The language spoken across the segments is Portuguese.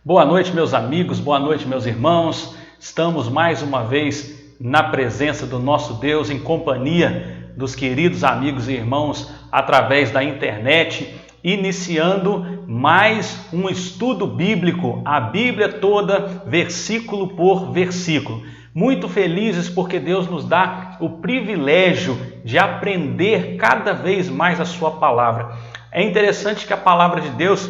Boa noite, meus amigos, boa noite, meus irmãos. Estamos mais uma vez na presença do nosso Deus, em companhia dos queridos amigos e irmãos através da internet, iniciando mais um estudo bíblico, a Bíblia toda, versículo por versículo. Muito felizes porque Deus nos dá o privilégio de aprender cada vez mais a sua palavra. É interessante que a palavra de Deus,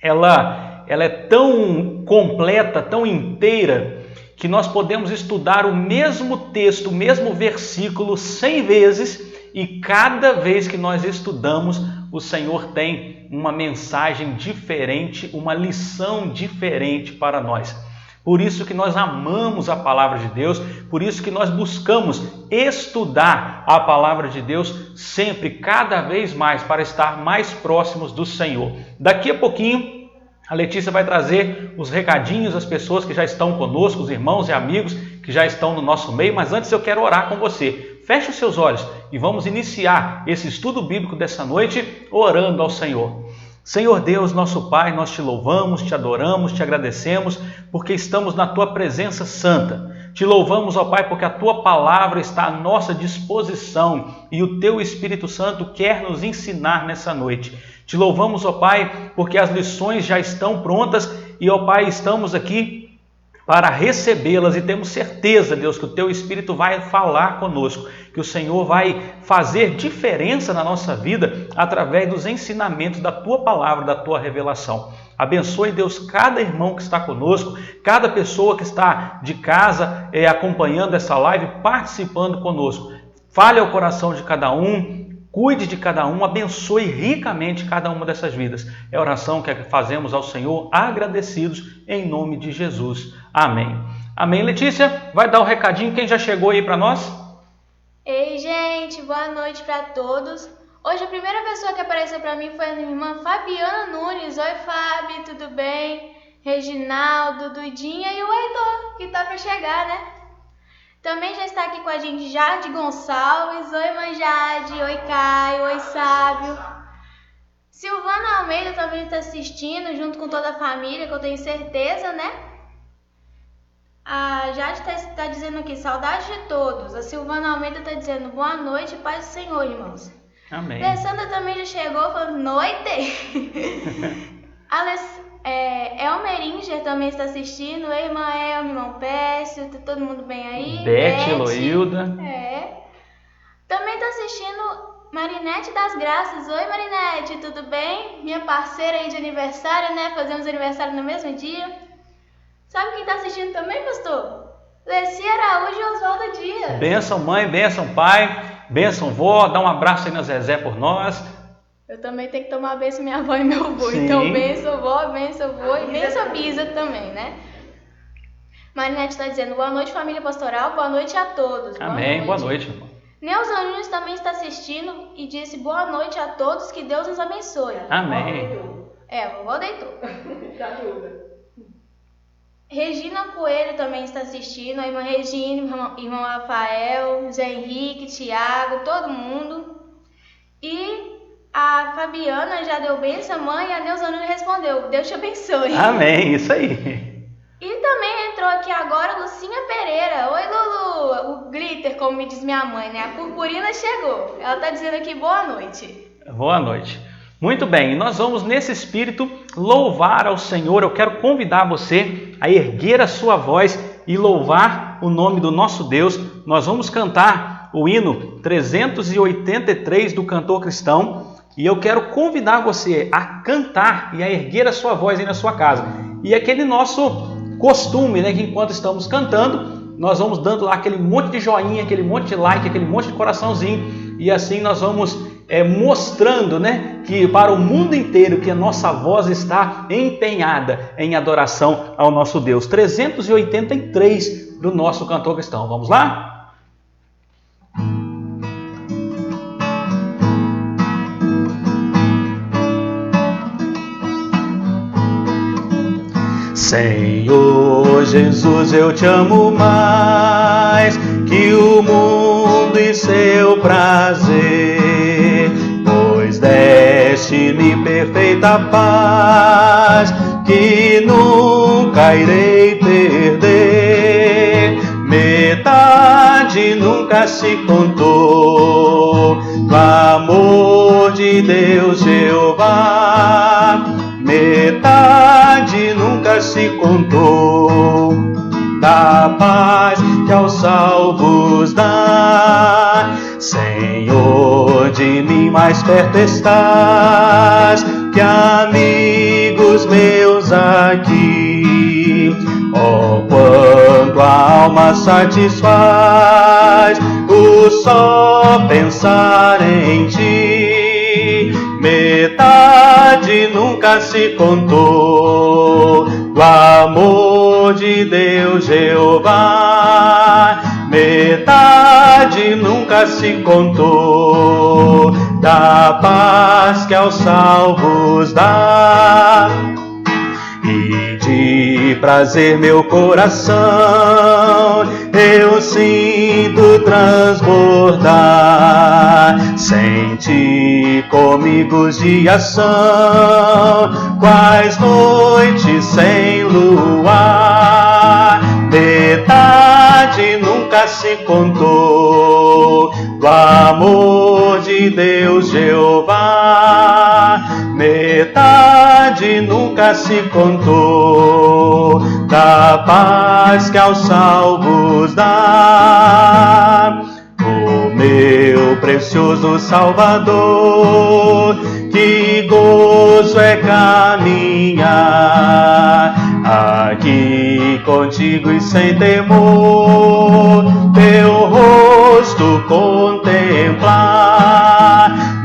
ela é tão completa, tão inteira, que nós podemos estudar o mesmo texto, o mesmo versículo 100 vezes, e cada vez que nós estudamos, o Senhor tem uma mensagem diferente, uma lição diferente para nós. Por isso que nós amamos a palavra de Deus, por isso que nós buscamos estudar a palavra de Deus sempre, cada vez mais, para estar mais próximos do Senhor. Daqui a pouquinho, a Letícia vai trazer os recadinhos às pessoas que já estão conosco, os irmãos e amigos que já estão no nosso meio, mas antes eu quero orar com você. Feche os seus olhos e vamos iniciar esse estudo bíblico dessa noite orando ao Senhor. Senhor Deus, nosso Pai, nós te louvamos, te adoramos, te agradecemos porque estamos na Tua presença santa. Te louvamos, ó Pai, porque a Tua palavra está à nossa disposição e o Teu Espírito Santo quer nos ensinar nessa noite. Te louvamos, ó Pai, porque as lições já estão prontas e, ó Pai, estamos aqui para recebê-las e temos certeza, Deus, que o Teu Espírito vai falar conosco, que o Senhor vai fazer diferença na nossa vida através dos ensinamentos da Tua palavra, da Tua revelação. Abençoe, Deus, cada irmão que está conosco, cada pessoa que está de casa acompanhando essa live, participando conosco. Fale ao coração de cada um, cuide de cada um, abençoe ricamente cada uma dessas vidas. É a oração que fazemos ao Senhor, agradecidos em nome de Jesus. Amém. Amém, Letícia? Vai dar um recadinho, quem já chegou aí para nós? Ei, gente, boa noite para todos. Hoje a primeira pessoa que apareceu para mim foi a minha irmã Fabiana Nunes. Oi, Fábio, tudo bem? Reginaldo, Dudinha e o Heitor, que tá para chegar, né? Também já está aqui com a gente Jade Gonçalves. Oi, mãe Jade. Oi, Caio. Oi, Sábio. Silvana Almeida também está assistindo, junto com toda a família, que eu tenho certeza, né? A Jade está dizendo aqui, saudade de todos. A Silvana Almeida está dizendo, boa noite, paz do Senhor, irmãos. Amém. Alessandra também já chegou, falando, noite. Elmer Inger também está assistindo. Oi, irmã Elmer, irmão Pécio, tá todo mundo bem aí? Beth, Heloilda. Também está assistindo Marinete das Graças. Oi, Marinete, tudo bem? Minha parceira aí de aniversário, né? Fazemos aniversário no mesmo dia. Sabe quem está assistindo também, pastor? Leci Araújo e Oswaldo Dias. Bênção mãe, bênção pai, bênção vó, dá um abraço aí na Zezé por nós. Eu também tenho que tomar a bênção minha avó e meu avô. Sim. Então, bênção vó, bênção avô e bênção Bisa também, né? Marinete está dizendo, boa noite, família pastoral, boa noite a todos. Amém, boa noite, irmão. Neuza Nunes também está assistindo e disse, boa noite a todos, que Deus nos abençoe. Amém. A vovó deitou. Regina Coelho também está assistindo, a irmã Regina, irmão Rafael, Zé Henrique, Tiago, todo mundo. E a Fabiana já deu bênção, mãe, e a Neuza Nunes respondeu, Deus te abençoe. Amém, isso aí. E também entrou aqui agora Lucinha Pereira. Oi, Lulu, o glitter, como me diz minha mãe, né? A purpurina chegou. Ela está dizendo aqui boa noite. Boa noite. Muito bem, nós vamos nesse espírito louvar ao Senhor. Eu quero convidar você a erguer a sua voz e louvar o nome do nosso Deus. Nós vamos cantar o hino 383 do Cantor Cristão e eu quero convidar você a cantar e a erguer a sua voz aí na sua casa. E aquele nosso costume, né, que enquanto estamos cantando, nós vamos dando lá aquele monte de joinha, aquele monte de like, aquele monte de coraçãozinho e assim nós vamos mostrando, né, que para o mundo inteiro que a nossa voz está empenhada em adoração ao nosso Deus. 383 do nosso Cantor Cristão. Vamos lá? Senhor Jesus, eu te amo mais que o mundo e seu prazer, pois deste-me perfeita paz que no nunca irei perder. Metade nunca se contou do amor de Deus, Jeová. Metade nunca se contou da paz que aos salvos dá. Senhor, de mim mais perto estás que amigos meus aqui. Oh, quanto a alma satisfaz o só pensar em ti. Metade nunca se contou do amor de Deus, Jeová. Metade nunca se contou da paz que aos salvos dá. E de prazer meu coração eu sinto transbordar. Senti comigo os dias são quais noites sem luar. Metade nunca se contou do amor de Deus, Jeová. Metade nunca se contou da paz que aos salvos dá. O meu precioso Salvador, que gozo é caminhar aqui contigo e sem temor teu rosto contemplar.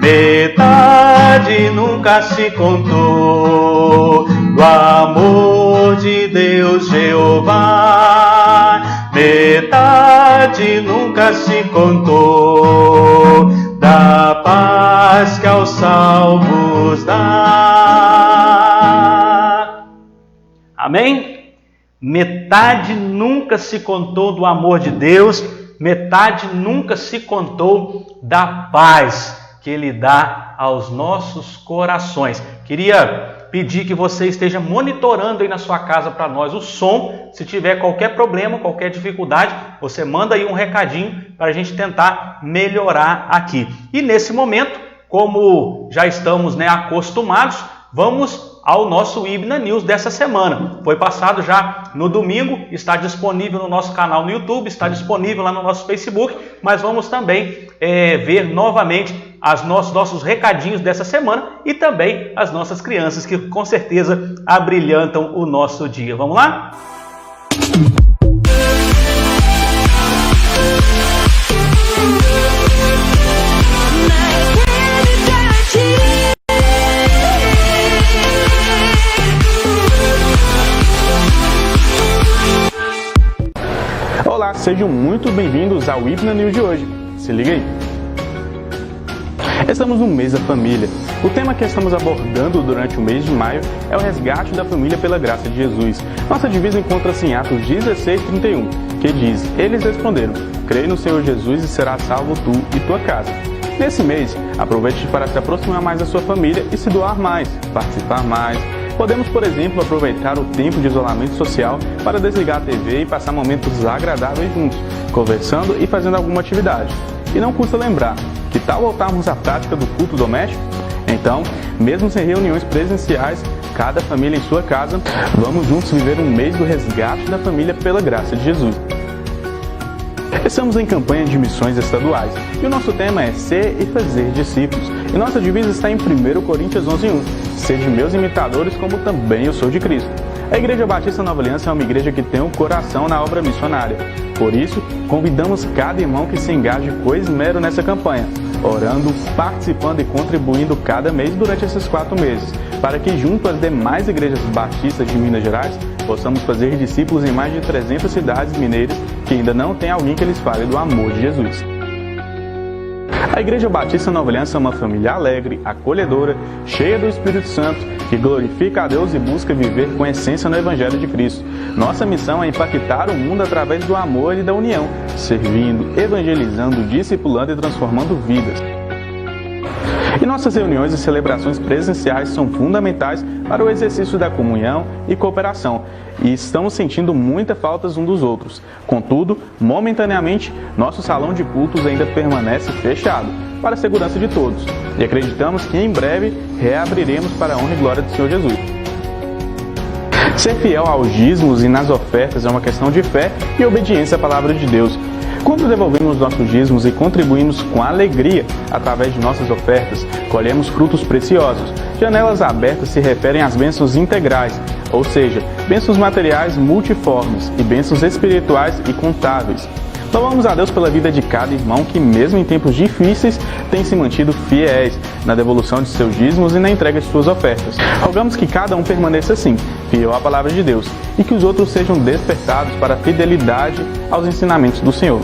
Metade nunca se contou do amor de Deus, Jeová. Metade nunca se contou da paz que aos salvos dá. Amém? Metade nunca se contou do amor de Deus, metade nunca se contou da paz que Ele dá aos nossos corações. Queria pedir que você esteja monitorando aí na sua casa para nós o som. Se tiver qualquer problema, qualquer dificuldade, você manda aí um recadinho para a gente tentar melhorar aqui. E nesse momento, como já estamos acostumados, vamos ao nosso IBNA News dessa semana. Foi passado já no domingo, está disponível no nosso canal no YouTube, está disponível lá no nosso Facebook, mas vamos também ver novamente nossos recadinhos dessa semana e também as nossas crianças, que com certeza abrilhantam o nosso dia. Vamos lá? Olá, sejam muito bem-vindos ao IBNA News de hoje. Se liga aí! Estamos no mês da família. O tema que estamos abordando durante o mês de maio é o resgate da família pela graça de Jesus. Nossa divisa encontra-se em Atos 16:31, que diz: Eles responderam, crê no Senhor Jesus e serás salvo tu e tua casa. Nesse mês, aproveite para se aproximar mais da sua família e se doar mais, participar mais. Podemos, por exemplo, aproveitar o tempo de isolamento social para desligar a TV e passar momentos agradáveis juntos, conversando e fazendo alguma atividade. E não custa lembrar, que tal voltarmos à prática do culto doméstico? Então, mesmo sem reuniões presenciais, cada família em sua casa, vamos juntos viver um mês do resgate da família pela graça de Jesus. Estamos em campanha de missões estaduais e o nosso tema é ser e fazer discípulos. E nossa divisa está em 1 Coríntios 11:1. Sede meus imitadores como também eu sou de Cristo. A Igreja Batista Nova Aliança é uma igreja que tem um coração na obra missionária. Por isso, convidamos cada irmão que se engaje com esmero nessa campanha, orando, participando e contribuindo cada mês durante esses 4 meses, para que junto às demais igrejas batistas de Minas Gerais, possamos fazer discípulos em mais de 300 cidades mineiras que ainda não tem alguém que lhes fale do amor de Jesus. A Igreja Batista Nova Aliança é uma família alegre, acolhedora, cheia do Espírito Santo, que glorifica a Deus e busca viver com essência no Evangelho de Cristo. Nossa missão é impactar o mundo através do amor e da união, servindo, evangelizando, discipulando e transformando vidas. E nossas reuniões e celebrações presenciais são fundamentais para o exercício da comunhão e cooperação, e estamos sentindo muita falta uns dos outros. Contudo, momentaneamente, nosso salão de cultos ainda permanece fechado, para a segurança de todos, e acreditamos que em breve reabriremos para a honra e glória do Senhor Jesus. Ser fiel aos dízimos e nas ofertas é uma questão de fé e obediência à palavra de Deus. Quando devolvemos nossos dízimos e contribuímos com alegria através de nossas ofertas, colhemos frutos preciosos. Janelas abertas se referem às bênçãos integrais, ou seja, bênçãos materiais multiformes e bênçãos espirituais e contáveis. Louvamos a Deus pela vida de cada irmão que, mesmo em tempos difíceis, tem se mantido fiéis na devolução de seus dízimos e na entrega de suas ofertas. Rogamos que cada um permaneça assim, fiel à palavra de Deus, e que os outros sejam despertados para a fidelidade aos ensinamentos do Senhor.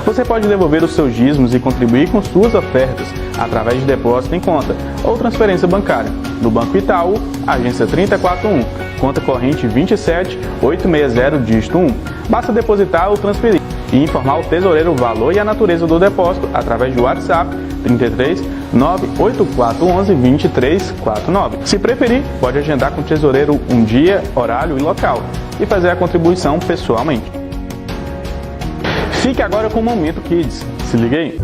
Você pode devolver os seus dízimos e contribuir com suas ofertas através de depósito em conta ou transferência bancária no Banco Itaú, agência 341, conta corrente 27860, dígito 1. Basta depositar ou transferir e informar o tesoureiro o valor e a natureza do depósito através do WhatsApp 33 98411 2349. Se preferir, pode agendar com o tesoureiro um dia, horário e local e fazer a contribuição pessoalmente. Fique agora com o Momento Kids. Se liga aí!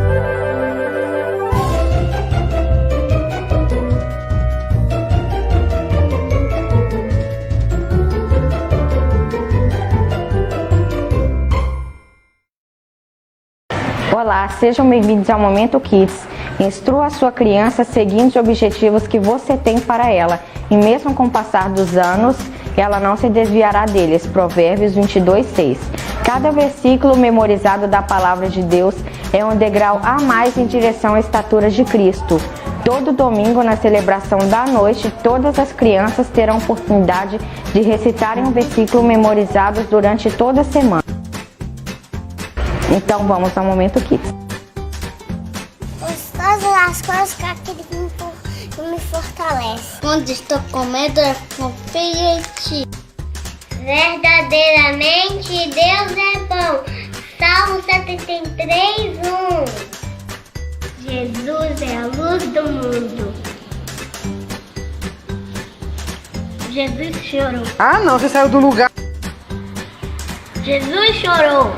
Olá, sejam bem-vindos ao Momento Kids. Instrua a sua criança seguindo os objetivos que você tem para ela, e mesmo com o passar dos anos, ela não se desviará deles. Provérbios 22:6. Cada versículo memorizado da Palavra de Deus é um degrau a mais em direção à estatura de Cristo. Todo domingo, na celebração da noite, todas as crianças terão oportunidade de recitarem um versículo memorizado durante toda a semana. Então vamos ao Momento Kids. Todas as coisas que acredito que me fortalece. Quando estou com medo, eu confio em ti. Verdadeiramente Deus é bom. Salmo 73:1. Jesus é a luz do mundo. Jesus chorou. Ah não, você saiu do lugar. Jesus chorou.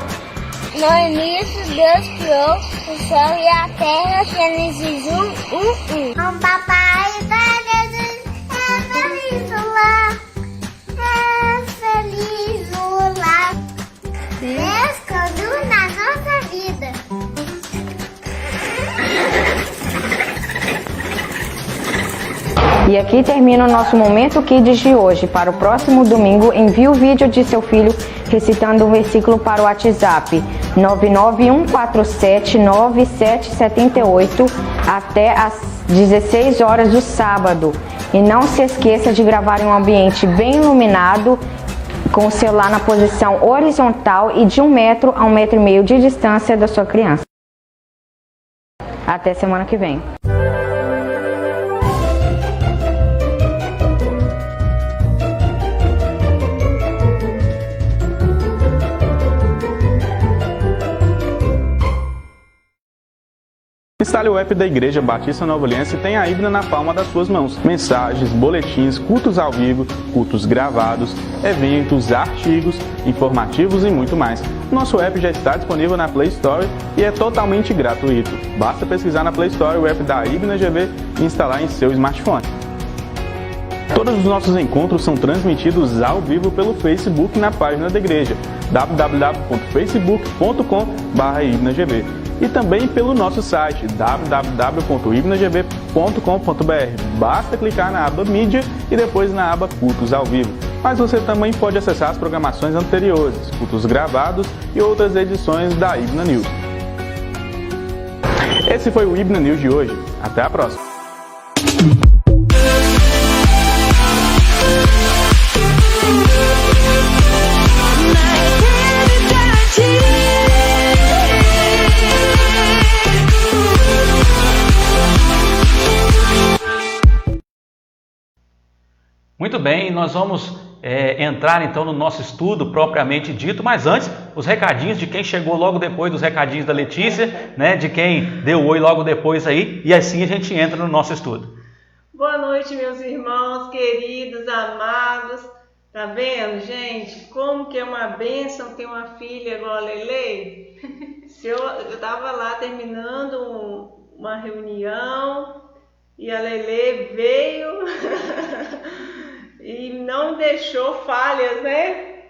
No início, Deus criou o céu e a terra, Gênesis 1:1. Um papai da Jesus é feliz o lar, é feliz o lar. Deus conduz na nossa vida. E aqui termina o nosso Momento Kids de hoje. Para o próximo domingo, envie o vídeo de seu filho recitando um versículo para o WhatsApp 991479778 até às 16 horas do sábado. E não se esqueça de gravar em um ambiente bem iluminado, com o celular na posição horizontal e de 1 metro a 1,5 metro de distância da sua criança. Até semana que vem. Instale o app da Igreja Batista Nova Aliança e tenha a Bíblia na palma das suas mãos. Mensagens, boletins, cultos ao vivo, cultos gravados, eventos, artigos, informativos e muito mais. Nosso app já está disponível na Play Store e é totalmente gratuito. Basta pesquisar na Play Store o app da Ibna GV e instalar em seu smartphone. Todos os nossos encontros são transmitidos ao vivo pelo Facebook na página da igreja www.facebook.com/ibnagv e também pelo nosso site www.ibnagv.com.br. Basta clicar na aba Mídia e depois na aba Cultos ao Vivo. Mas você também pode acessar as programações anteriores, cultos gravados e outras edições da Ibna News. Esse foi o Ibna News de hoje. Até a próxima! Muito bem, nós vamos entrar então no nosso estudo propriamente dito, mas antes, os recadinhos de quem chegou logo depois dos recadinhos da Letícia, né, de quem deu oi logo depois aí, e assim a gente entra no nosso estudo. Boa noite, meus irmãos queridos, amados. Tá vendo, gente? Como que é uma bênção ter uma filha igual a Lele? Eu tava lá terminando uma reunião e a Lele veio e não deixou falhas, né?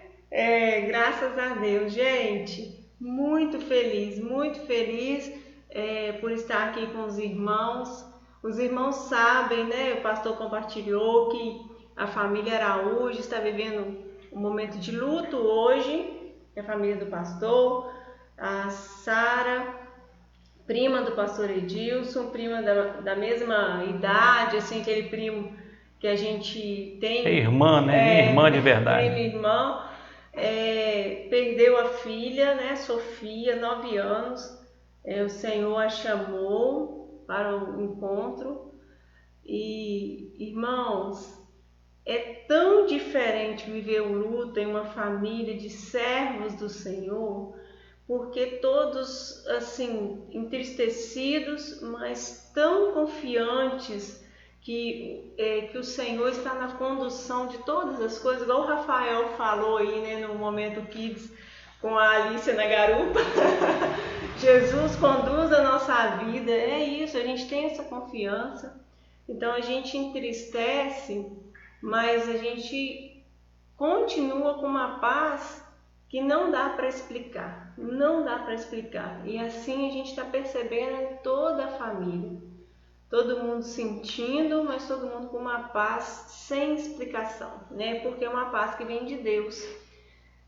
Graças a Deus, gente. Muito feliz por estar aqui com os irmãos. Os irmãos sabem, né? O pastor compartilhou que a família Araújo está vivendo um momento de luto hoje. A família do pastor, a Sara, prima do pastor Edilson, prima da mesma idade, assim, aquele primo que a gente tem. Irmã, né? Irmã de verdade. Minha irmã perdeu a filha, né? Sofia, 9 anos. O Senhor a chamou para o encontro. E, irmãos, é tão diferente viver o luto em uma família de servos do Senhor, porque todos, assim, entristecidos, mas tão confiantes que o Senhor está na condução de todas as coisas, igual o Rafael falou aí, né, no Momento Kids, com a Alicia na garupa. Jesus conduz a nossa vida, é isso, a gente tem essa confiança. Então a gente entristece, mas a gente continua com uma paz que não dá para explicar, E assim a gente está percebendo em toda a família. Todo mundo sentindo, mas todo mundo com uma paz sem explicação, né? Porque é uma paz que vem de Deus.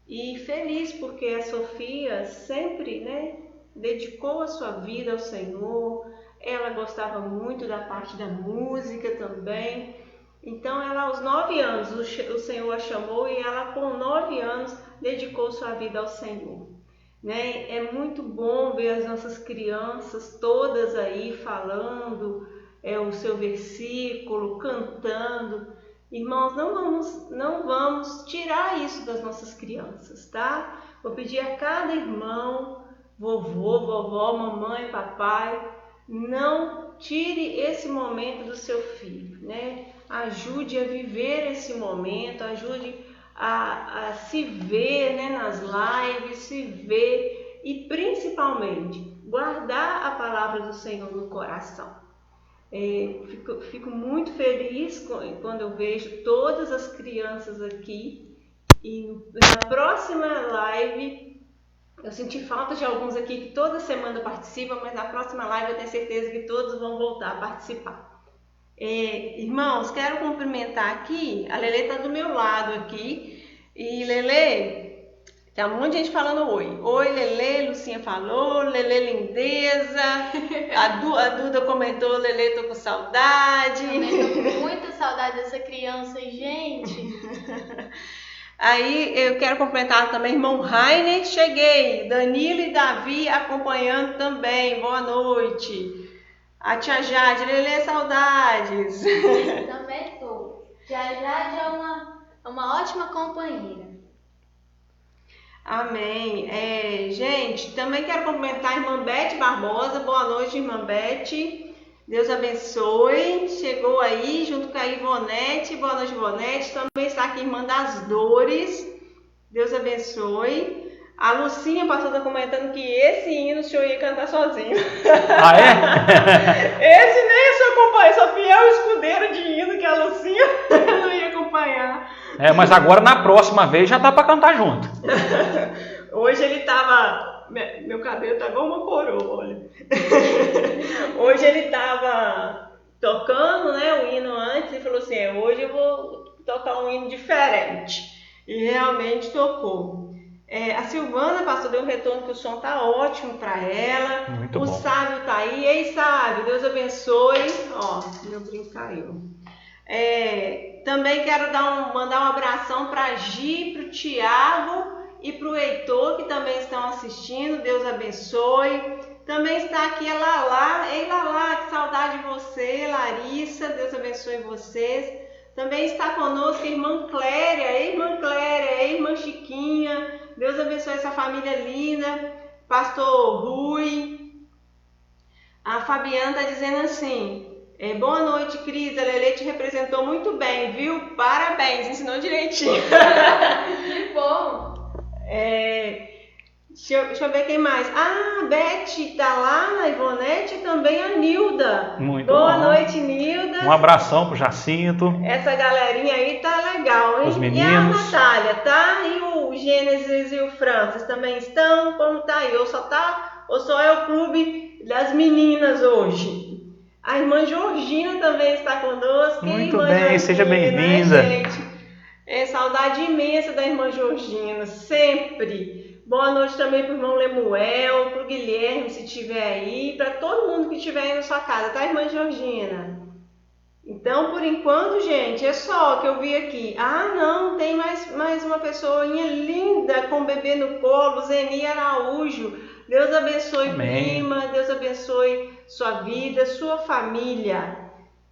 E feliz porque a Sofia sempre, né, dedicou a sua vida ao Senhor. Ela gostava muito da parte da música também. Então ela aos 9 anos, o Senhor a chamou e ela com 9 anos dedicou sua vida ao Senhor. Né? É muito bom ver as nossas crianças todas aí falando o seu versículo, cantando. Irmãos, não vamos tirar isso das nossas crianças, tá? Vou pedir a cada irmão, vovô, vovó, mamãe, papai, não tire esse momento do seu filho, né? Ajude a viver esse momento, ajude a se ver, né, nas lives, se ver e principalmente guardar a palavra do Senhor no coração. Fico muito feliz quando eu vejo todas as crianças aqui e na próxima live, eu senti falta de alguns aqui que toda semana participam, mas na próxima live eu tenho certeza que todos vão voltar a participar. Irmãos, quero cumprimentar aqui, a Lele está do meu lado aqui, e Lele, tem um monte de gente falando oi. Oi, Lele, Lucinha falou, Lele lindeza, a Duda comentou, Lele, tô com saudade. Também tô com muita saudade dessa criança, gente. Aí eu quero cumprimentar também irmão Rainer, cheguei, Danilo e Davi acompanhando também, boa noite. A tia Jade, Lele, saudades. Também tô. Tia Jade é uma ótima companheira. Amém. Gente, também quero cumprimentar a irmã Beth Barbosa. Boa noite, irmã Beth. Deus abençoe. Chegou aí junto com a Ivonete. Boa noite, Ivonete. Também está aqui a irmã das Dores. Deus abençoe. A Lucinha passou comentando que esse hino o senhor ia cantar sozinho. Ah, é? Esse nem eu sou acompanhar, sou fiel escudeiro de hino que a Lucinha não ia acompanhar. Mas agora na próxima vez já dá para cantar junto. Hoje ele tava... Meu cabelo tá igual uma coroa, olha. Hoje ele tava tocando, né, o hino antes e falou assim, hoje eu vou tocar um hino diferente. E realmente tocou. A Silvana, pastor, deu um retorno que o som tá ótimo para ela. Muito o bom. Sábio tá aí. Ei, Sábio, Deus abençoe. Ó, meu brinco caiu. Também quero mandar um abração para a Gi, para o Tiago e para o Heitor, que também estão assistindo. Deus abençoe. Também está aqui a Lala. Ei, Lala, que saudade de você. Larissa, Deus abençoe vocês. Também está conosco a irmã Cléria, a irmã Chiquinha. Deus abençoe essa família linda. Pastor Rui. A Fabiana está dizendo assim: boa noite, Cris. A Lelê te representou muito bem, viu? Parabéns, ensinou direitinho. Que bom! Deixa eu ver quem mais. A Beth tá lá na Ivonete e também a Nilda. Muito Boa bom. noite, Nilda. Um abração pro Jacinto. Essa galerinha aí tá legal, hein? Os meninos. E a Natália, tá? E o Gênesis e o Francis também estão? Como tá aí? Ou só é o clube das meninas hoje? A irmã Georgina também está conosco. Muito irmã bem, Georgina, seja bem-vinda. Né, gente? Saudade imensa da irmã Georgina, sempre. Boa noite também para o irmão Lemuel, para o Guilherme, se estiver aí, para todo mundo que estiver aí na sua casa, tá, irmã Georgina? Então, por enquanto, gente, é só que eu vi aqui. Ah, não, tem mais uma pessoinha linda com o bebê no colo, Zeni Araújo. Deus abençoe, amém. Prima, Deus abençoe sua vida, sua família.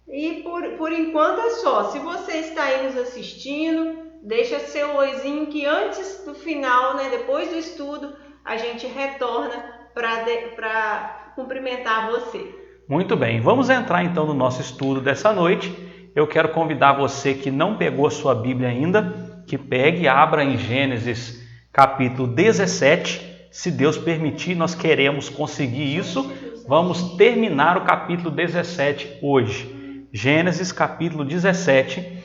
E por enquanto é só. Se você está aí nos assistindo, deixa seu oizinho que antes do final, né, depois do estudo, a gente retorna para cumprimentar você. Muito bem, vamos entrar então no nosso estudo dessa noite. Eu quero convidar você que não pegou a sua Bíblia ainda, que pegue e abra em Gênesis capítulo 17. Se Deus permitir, nós queremos conseguir isso. Vamos terminar o capítulo 17 hoje. Gênesis capítulo 17.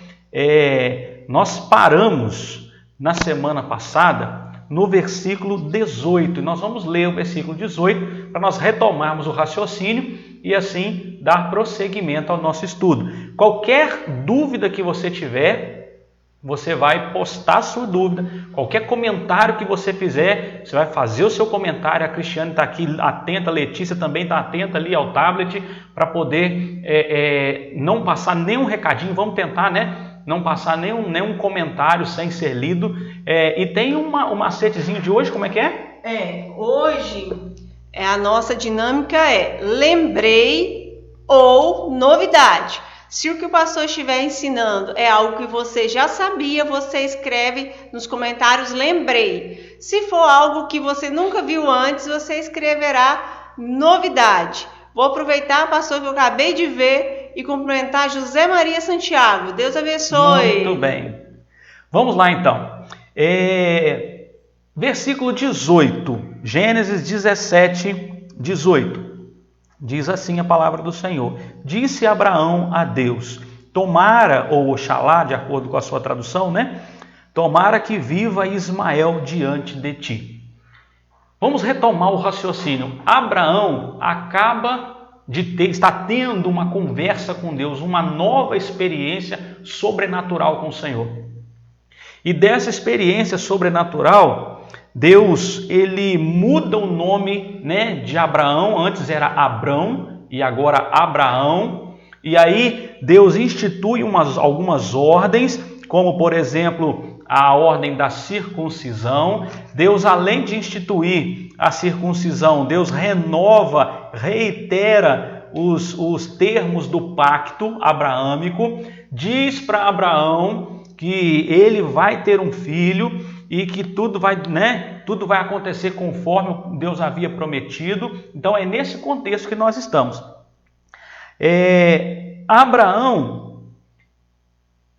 Nós paramos na semana passada no versículo 18. Nós vamos ler o versículo 18 para nós retomarmos o raciocínio e assim dar prosseguimento ao nosso estudo. Qualquer dúvida que você tiver, você vai postar a sua dúvida. Qualquer comentário que você fizer, você vai fazer o seu comentário. A Cristiane está aqui atenta, a Letícia também está atenta ali ao tablet para poder não passar nenhum recadinho. Vamos tentar, né? Não passar nenhum comentário sem ser lido. E tem um macetezinho de hoje, como é que é? Hoje a nossa dinâmica lembrei ou novidade. Se o que o pastor estiver ensinando é algo que você já sabia, você escreve nos comentários lembrei. Se for algo que você nunca viu antes, você escreverá novidade. Vou aproveitar, pastor, que eu acabei de ver e cumprimentar José Maria Santiago. Deus abençoe. Muito bem. Vamos lá então. Versículo 18, Gênesis 17, 18. Diz assim a palavra do Senhor: disse Abraão a Deus, tomara, ou Oxalá, de acordo com a sua tradução, né? Tomara que viva Ismael diante de ti. Vamos retomar o raciocínio. Abraão está tendo uma conversa com Deus, uma nova experiência sobrenatural com o Senhor. E dessa experiência sobrenatural, Deus, ele muda o nome, né, de Abraão. Antes era Abrão e agora Abraão. E aí Deus institui algumas ordens, como por exemplo a ordem da circuncisão. Deus, além de instituir a circuncisão, Deus reitera os termos do pacto abraâmico. Diz para Abraão que ele vai ter um filho e que tudo vai acontecer conforme Deus havia prometido. Então é nesse contexto que nós estamos. Abraão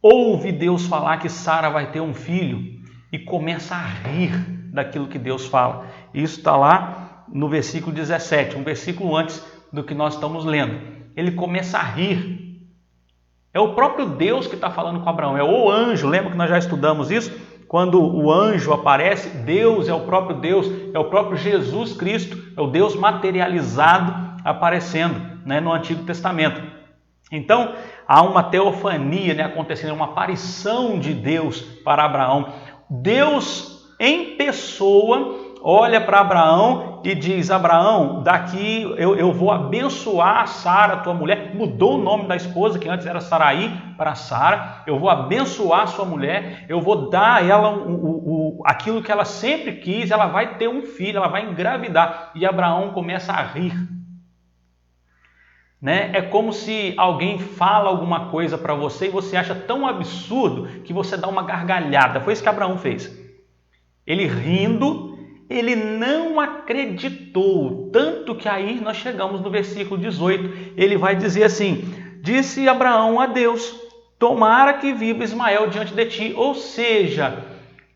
ouve Deus falar que Sara vai ter um filho e começa a rir daquilo que Deus fala. Isso está lá no versículo 17, um versículo antes do que nós estamos lendo. Ele começa a rir. É o próprio Deus que está falando com Abraão, é o anjo. Lembra que nós já estudamos isso? Quando o anjo aparece, Deus é o próprio Deus, é o próprio Jesus Cristo, é o Deus materializado aparecendo, né, no Antigo Testamento. Então, há uma teofania, né, acontecendo, uma aparição de Deus para Abraão. Deus em pessoa olha para Abraão e diz: Abraão, daqui eu vou abençoar Sara, tua mulher. Mudou o nome da esposa, que antes era Sarai, para Sara. Eu vou abençoar sua mulher, eu vou dar a ela aquilo que ela sempre quis. Ela vai ter um filho, ela vai engravidar. E Abraão começa a rir. né? É como se alguém fala alguma coisa para você e você acha tão absurdo que você dá uma gargalhada. Foi isso que Abraão fez. Ele rindo, ele não acreditou, tanto que aí nós chegamos no versículo 18. Ele vai dizer assim: disse Abraão a Deus: tomara que viva Ismael diante de ti, ou seja,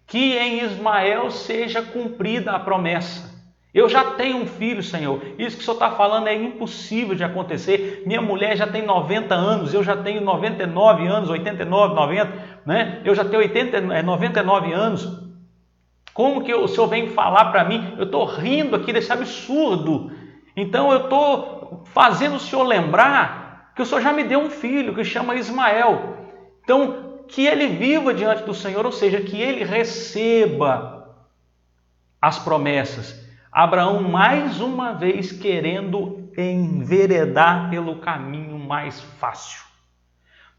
que em Ismael seja cumprida a promessa. Eu já tenho um filho, Senhor. Isso que o Senhor está falando é impossível de acontecer. Minha mulher já tem 90 anos, eu já tenho 99 anos, 89, 90, né? Eu já tenho 99 anos. Como que o Senhor vem falar para mim? Eu estou rindo aqui desse absurdo. Então eu estou fazendo o Senhor lembrar que o Senhor já me deu um filho que chama Ismael. Então, que ele viva diante do Senhor, ou seja, que ele receba as promessas. Abraão, mais uma vez, querendo enveredar pelo caminho mais fácil.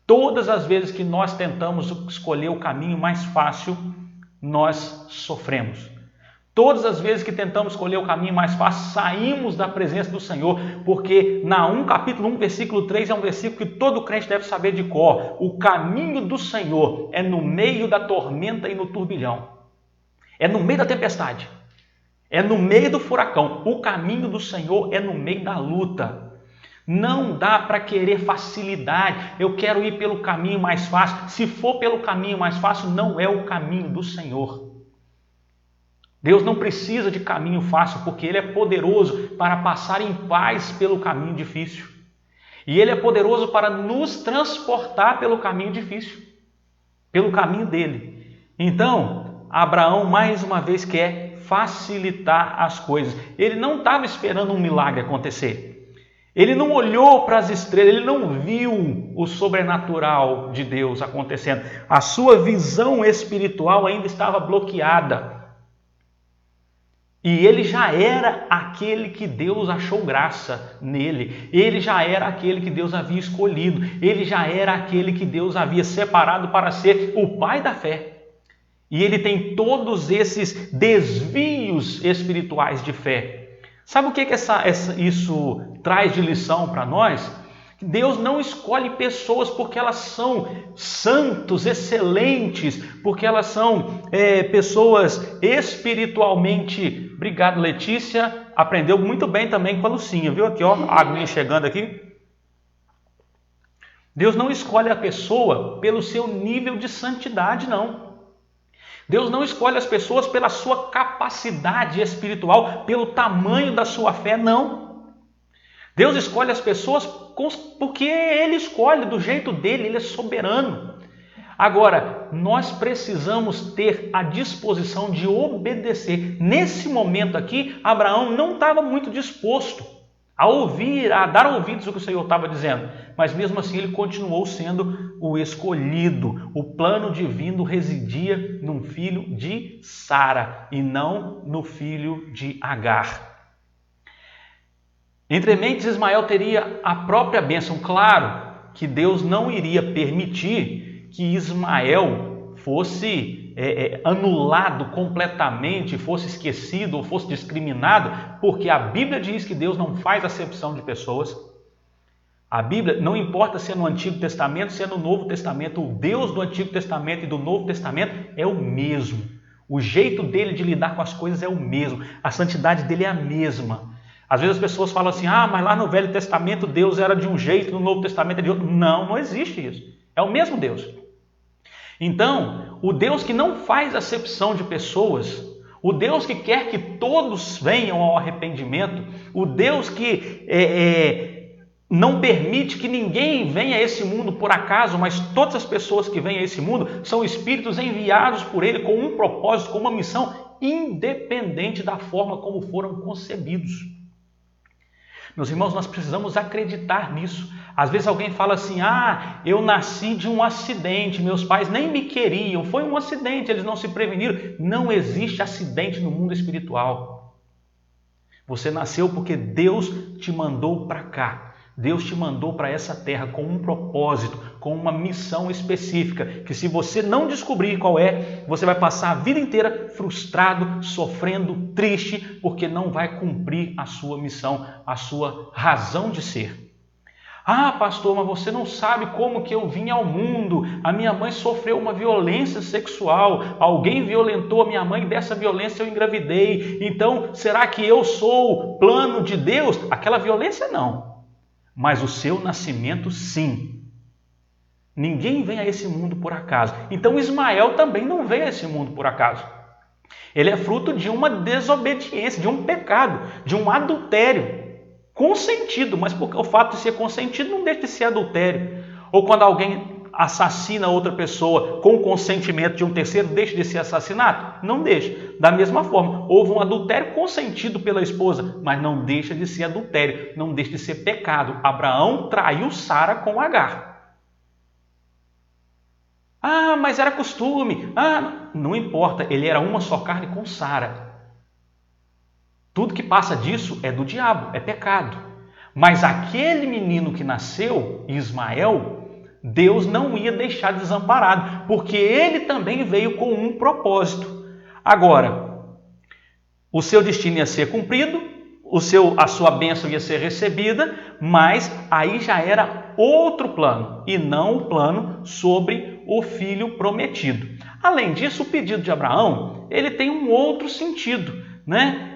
Todas as vezes que nós tentamos escolher o caminho mais fácil, nós sofremos. Todas as vezes que tentamos escolher o caminho mais fácil, saímos da presença do Senhor, porque Naum capítulo 1, versículo 3 é um versículo que todo crente deve saber de cor. O caminho do Senhor é no meio da tormenta e no turbilhão. É no meio da tempestade. É no meio do furacão. O caminho do Senhor é no meio da luta. Não dá para querer facilidade. Eu quero ir pelo caminho mais fácil. Se for pelo caminho mais fácil, não é o caminho do Senhor. Deus não precisa de caminho fácil, porque Ele é poderoso para passar em paz pelo caminho difícil. E Ele é poderoso para nos transportar pelo caminho difícil, pelo caminho dele. Então, Abraão mais uma vez quer facilitar as coisas. Ele não estava esperando um milagre acontecer. Ele não olhou para as estrelas, ele não viu o sobrenatural de Deus acontecendo. A sua visão espiritual ainda estava bloqueada. E ele já era aquele que Deus achou graça nele. Ele já era aquele que Deus havia escolhido. Ele já era aquele que Deus havia separado para ser o pai da fé. E ele tem todos esses desvios espirituais de fé. Sabe o que isso traz de lição para nós? Deus não escolhe pessoas porque elas são santos, excelentes, porque elas são pessoas espiritualmente... Obrigado, Letícia. Aprendeu muito bem também com a Lucinha, viu? Aqui, ó, a aguinha chegando aqui. Deus não escolhe a pessoa pelo seu nível de santidade, não. Deus não escolhe as pessoas pela sua capacidade espiritual, pelo tamanho da sua fé, não. Deus escolhe as pessoas porque Ele escolhe do jeito dele, Ele é soberano. Agora, nós precisamos ter a disposição de obedecer. Nesse momento aqui, Abraão não estava muito disposto a ouvir, a dar ouvidos ao que o Senhor estava dizendo. Mas mesmo assim ele continuou sendo o escolhido. O plano divino residia num filho de Sara e não no filho de Agar. Entre mentes, Ismael teria a própria bênção. Claro que Deus não iria permitir que Ismael fosse anulado completamente, fosse esquecido ou fosse discriminado, porque a Bíblia diz que Deus não faz acepção de pessoas. A Bíblia, não importa se é no Antigo Testamento, se é no Novo Testamento, o Deus do Antigo Testamento e do Novo Testamento é o mesmo. O jeito dele de lidar com as coisas é o mesmo. A santidade dele é a mesma. Às vezes as pessoas falam assim, mas lá no Velho Testamento Deus era de um jeito, no Novo Testamento é de outro. Não, não existe isso. É o mesmo Deus. Então, o Deus que não faz acepção de pessoas, o Deus que quer que todos venham ao arrependimento, o Deus que não permite que ninguém venha a esse mundo por acaso, mas todas as pessoas que vêm a esse mundo são espíritos enviados por Ele com um propósito, com uma missão, independente da forma como foram concebidos. Meus irmãos, nós precisamos acreditar nisso. Às vezes alguém fala assim, eu nasci de um acidente, meus pais nem me queriam, foi um acidente, eles não se preveniram. Não existe acidente no mundo espiritual. Você nasceu porque Deus te mandou para cá. Deus te mandou para essa terra com um propósito, com uma missão específica, que se você não descobrir qual é, você vai passar a vida inteira frustrado, sofrendo, triste, porque não vai cumprir a sua missão, a sua razão de ser. Ah, pastor, mas você não sabe como que eu vim ao mundo. A minha mãe sofreu uma violência sexual. Alguém violentou a minha mãe e dessa violência eu engravidei. Então, será que eu sou plano de Deus? Aquela violência não. Mas o seu nascimento, sim. Ninguém vem a esse mundo por acaso. Então, Ismael também não veio a esse mundo por acaso. Ele é fruto de uma desobediência, de um pecado, de um adultério. Consentido, mas o fato de ser consentido não deixa de ser adultério. Ou quando alguém assassina outra pessoa com consentimento de um terceiro, deixa de ser assassinato? Não deixa. Da mesma forma, houve um adultério consentido pela esposa, mas não deixa de ser adultério, não deixa de ser pecado. Abraão traiu Sara com Agar. Ah, mas era costume. Ah, não importa, ele era uma só carne com Sara. Tudo que passa disso é do diabo, é pecado. Mas aquele menino que nasceu, Ismael, Deus não ia deixar desamparado, porque ele também veio com um propósito. Agora, o seu destino ia ser cumprido, a sua bênção ia ser recebida, mas aí já era outro plano, e não o plano sobre o filho prometido. Além disso, o pedido de Abraão, ele tem um outro sentido, né?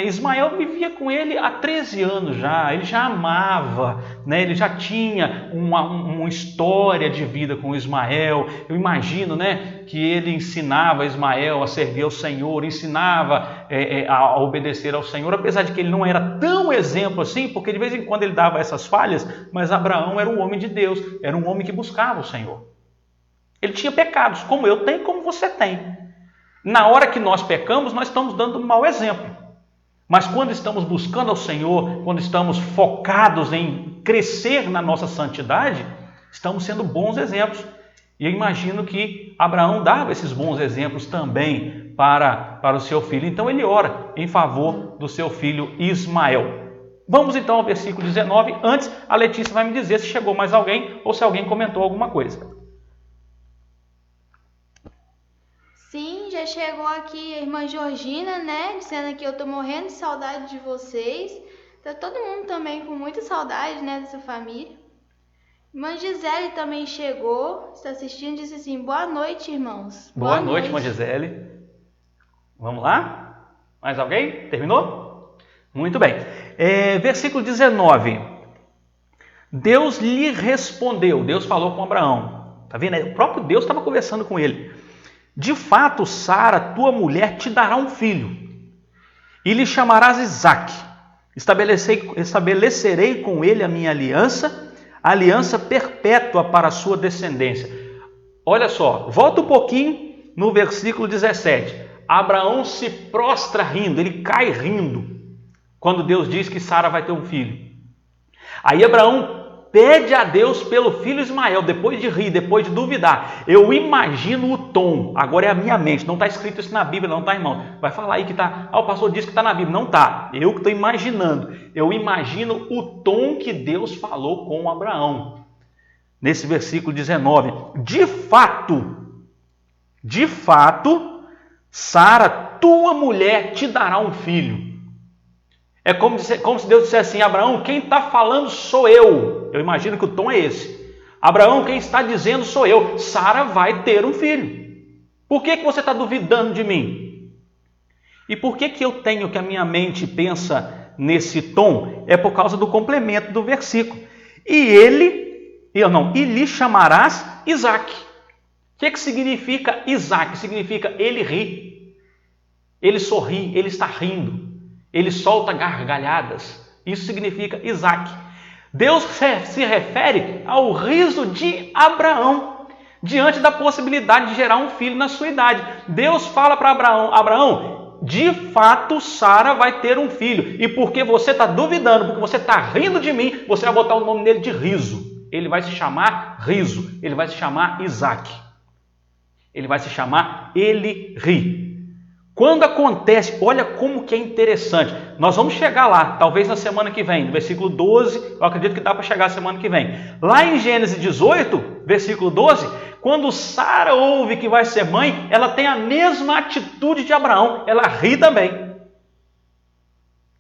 Ismael vivia com ele há 13 anos já, ele já amava, né? Ele já tinha uma história de vida com Ismael. Eu imagino, né, que ele ensinava Ismael a servir ao Senhor, ensinava a obedecer ao Senhor, apesar de que ele não era tão exemplo assim, porque de vez em quando ele dava essas falhas, mas Abraão era um homem de Deus, era um homem que buscava o Senhor. Ele tinha pecados, como eu tenho, como você tem. Na hora que nós pecamos, nós estamos dando um mau exemplo. Mas quando estamos buscando ao Senhor, quando estamos focados em crescer na nossa santidade, estamos sendo bons exemplos. E eu imagino que Abraão dava esses bons exemplos também para o seu filho. Então ele ora em favor do seu filho Ismael. Vamos então ao versículo 19. Antes, a Letícia vai me dizer se chegou mais alguém ou se alguém comentou alguma coisa. Sim, já chegou aqui a irmã Georgina, né? Dizendo que eu tô morrendo de saudade de vocês. Tá todo mundo também com muita saudade, né, dessa família. Irmã Gisele também chegou, está assistindo, disse assim: boa noite, irmãos. Boa noite, irmã Gisele. Vamos lá? Mais alguém? Terminou? Muito bem. Versículo 19. Deus lhe respondeu. Deus falou com Abraão. Tá vendo? O próprio Deus estava conversando com ele. De fato, Sara, tua mulher, te dará um filho, e lhe chamarás Isaque. Estabelecerei com ele a minha aliança perpétua para a sua descendência. Olha só, volta um pouquinho no versículo 17. Abraão se prostra rindo, ele cai rindo, quando Deus diz que Sara vai ter um filho. Aí Abraão pede a Deus pelo filho Ismael, depois de rir, depois de duvidar. Eu imagino o tom, agora é a minha mente, não está escrito isso na Bíblia, não está, irmão? Vai falar aí que está, o pastor disse que está na Bíblia. Não está, eu que estou imaginando. Eu imagino o tom que Deus falou com Abraão. Nesse versículo 19, de fato, Sara, tua mulher, te dará um filho. É como se Deus dissesse assim: Abraão, quem está falando sou eu. Eu imagino que o tom é esse. Abraão, quem está dizendo sou eu. Sara vai ter um filho. Por que você está duvidando de mim? E por que eu tenho que a minha mente pensa nesse tom? É por causa do complemento do versículo. E lhe chamarás Isaque. O que significa Isaque? Significa ele ri. Ele sorri, ele está rindo. Ele solta gargalhadas. Isso significa Isaque. Deus se refere ao riso de Abraão diante da possibilidade de gerar um filho na sua idade. Deus fala para Abraão, de fato Sara vai ter um filho. E porque você está duvidando, porque você está rindo de mim, você vai botar o nome dele de Riso. Ele vai se chamar Riso. Ele vai se chamar Isaque. Ele vai se chamar Ele Ri. Quando acontece, olha como que é interessante. Nós vamos chegar lá, talvez na semana que vem, no versículo 12, eu acredito que dá para chegar a semana que vem. Lá em Gênesis 18, versículo 12, quando Sara ouve que vai ser mãe, ela tem a mesma atitude de Abraão, ela ri também.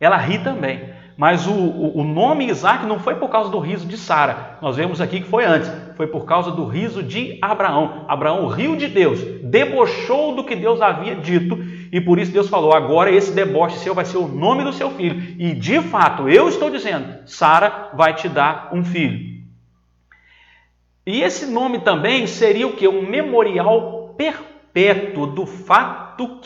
Ela ri também. Mas o nome Isaac não foi por causa do riso de Sara. Nós vemos aqui que foi antes. Foi por causa do riso de Abraão. Abraão riu de Deus, debochou do que Deus havia dito. E por isso Deus falou, agora esse deboche seu vai ser o nome do seu filho. E de fato, eu estou dizendo, Sara vai te dar um filho. E esse nome também seria o quê? Um memorial perpétuo do fato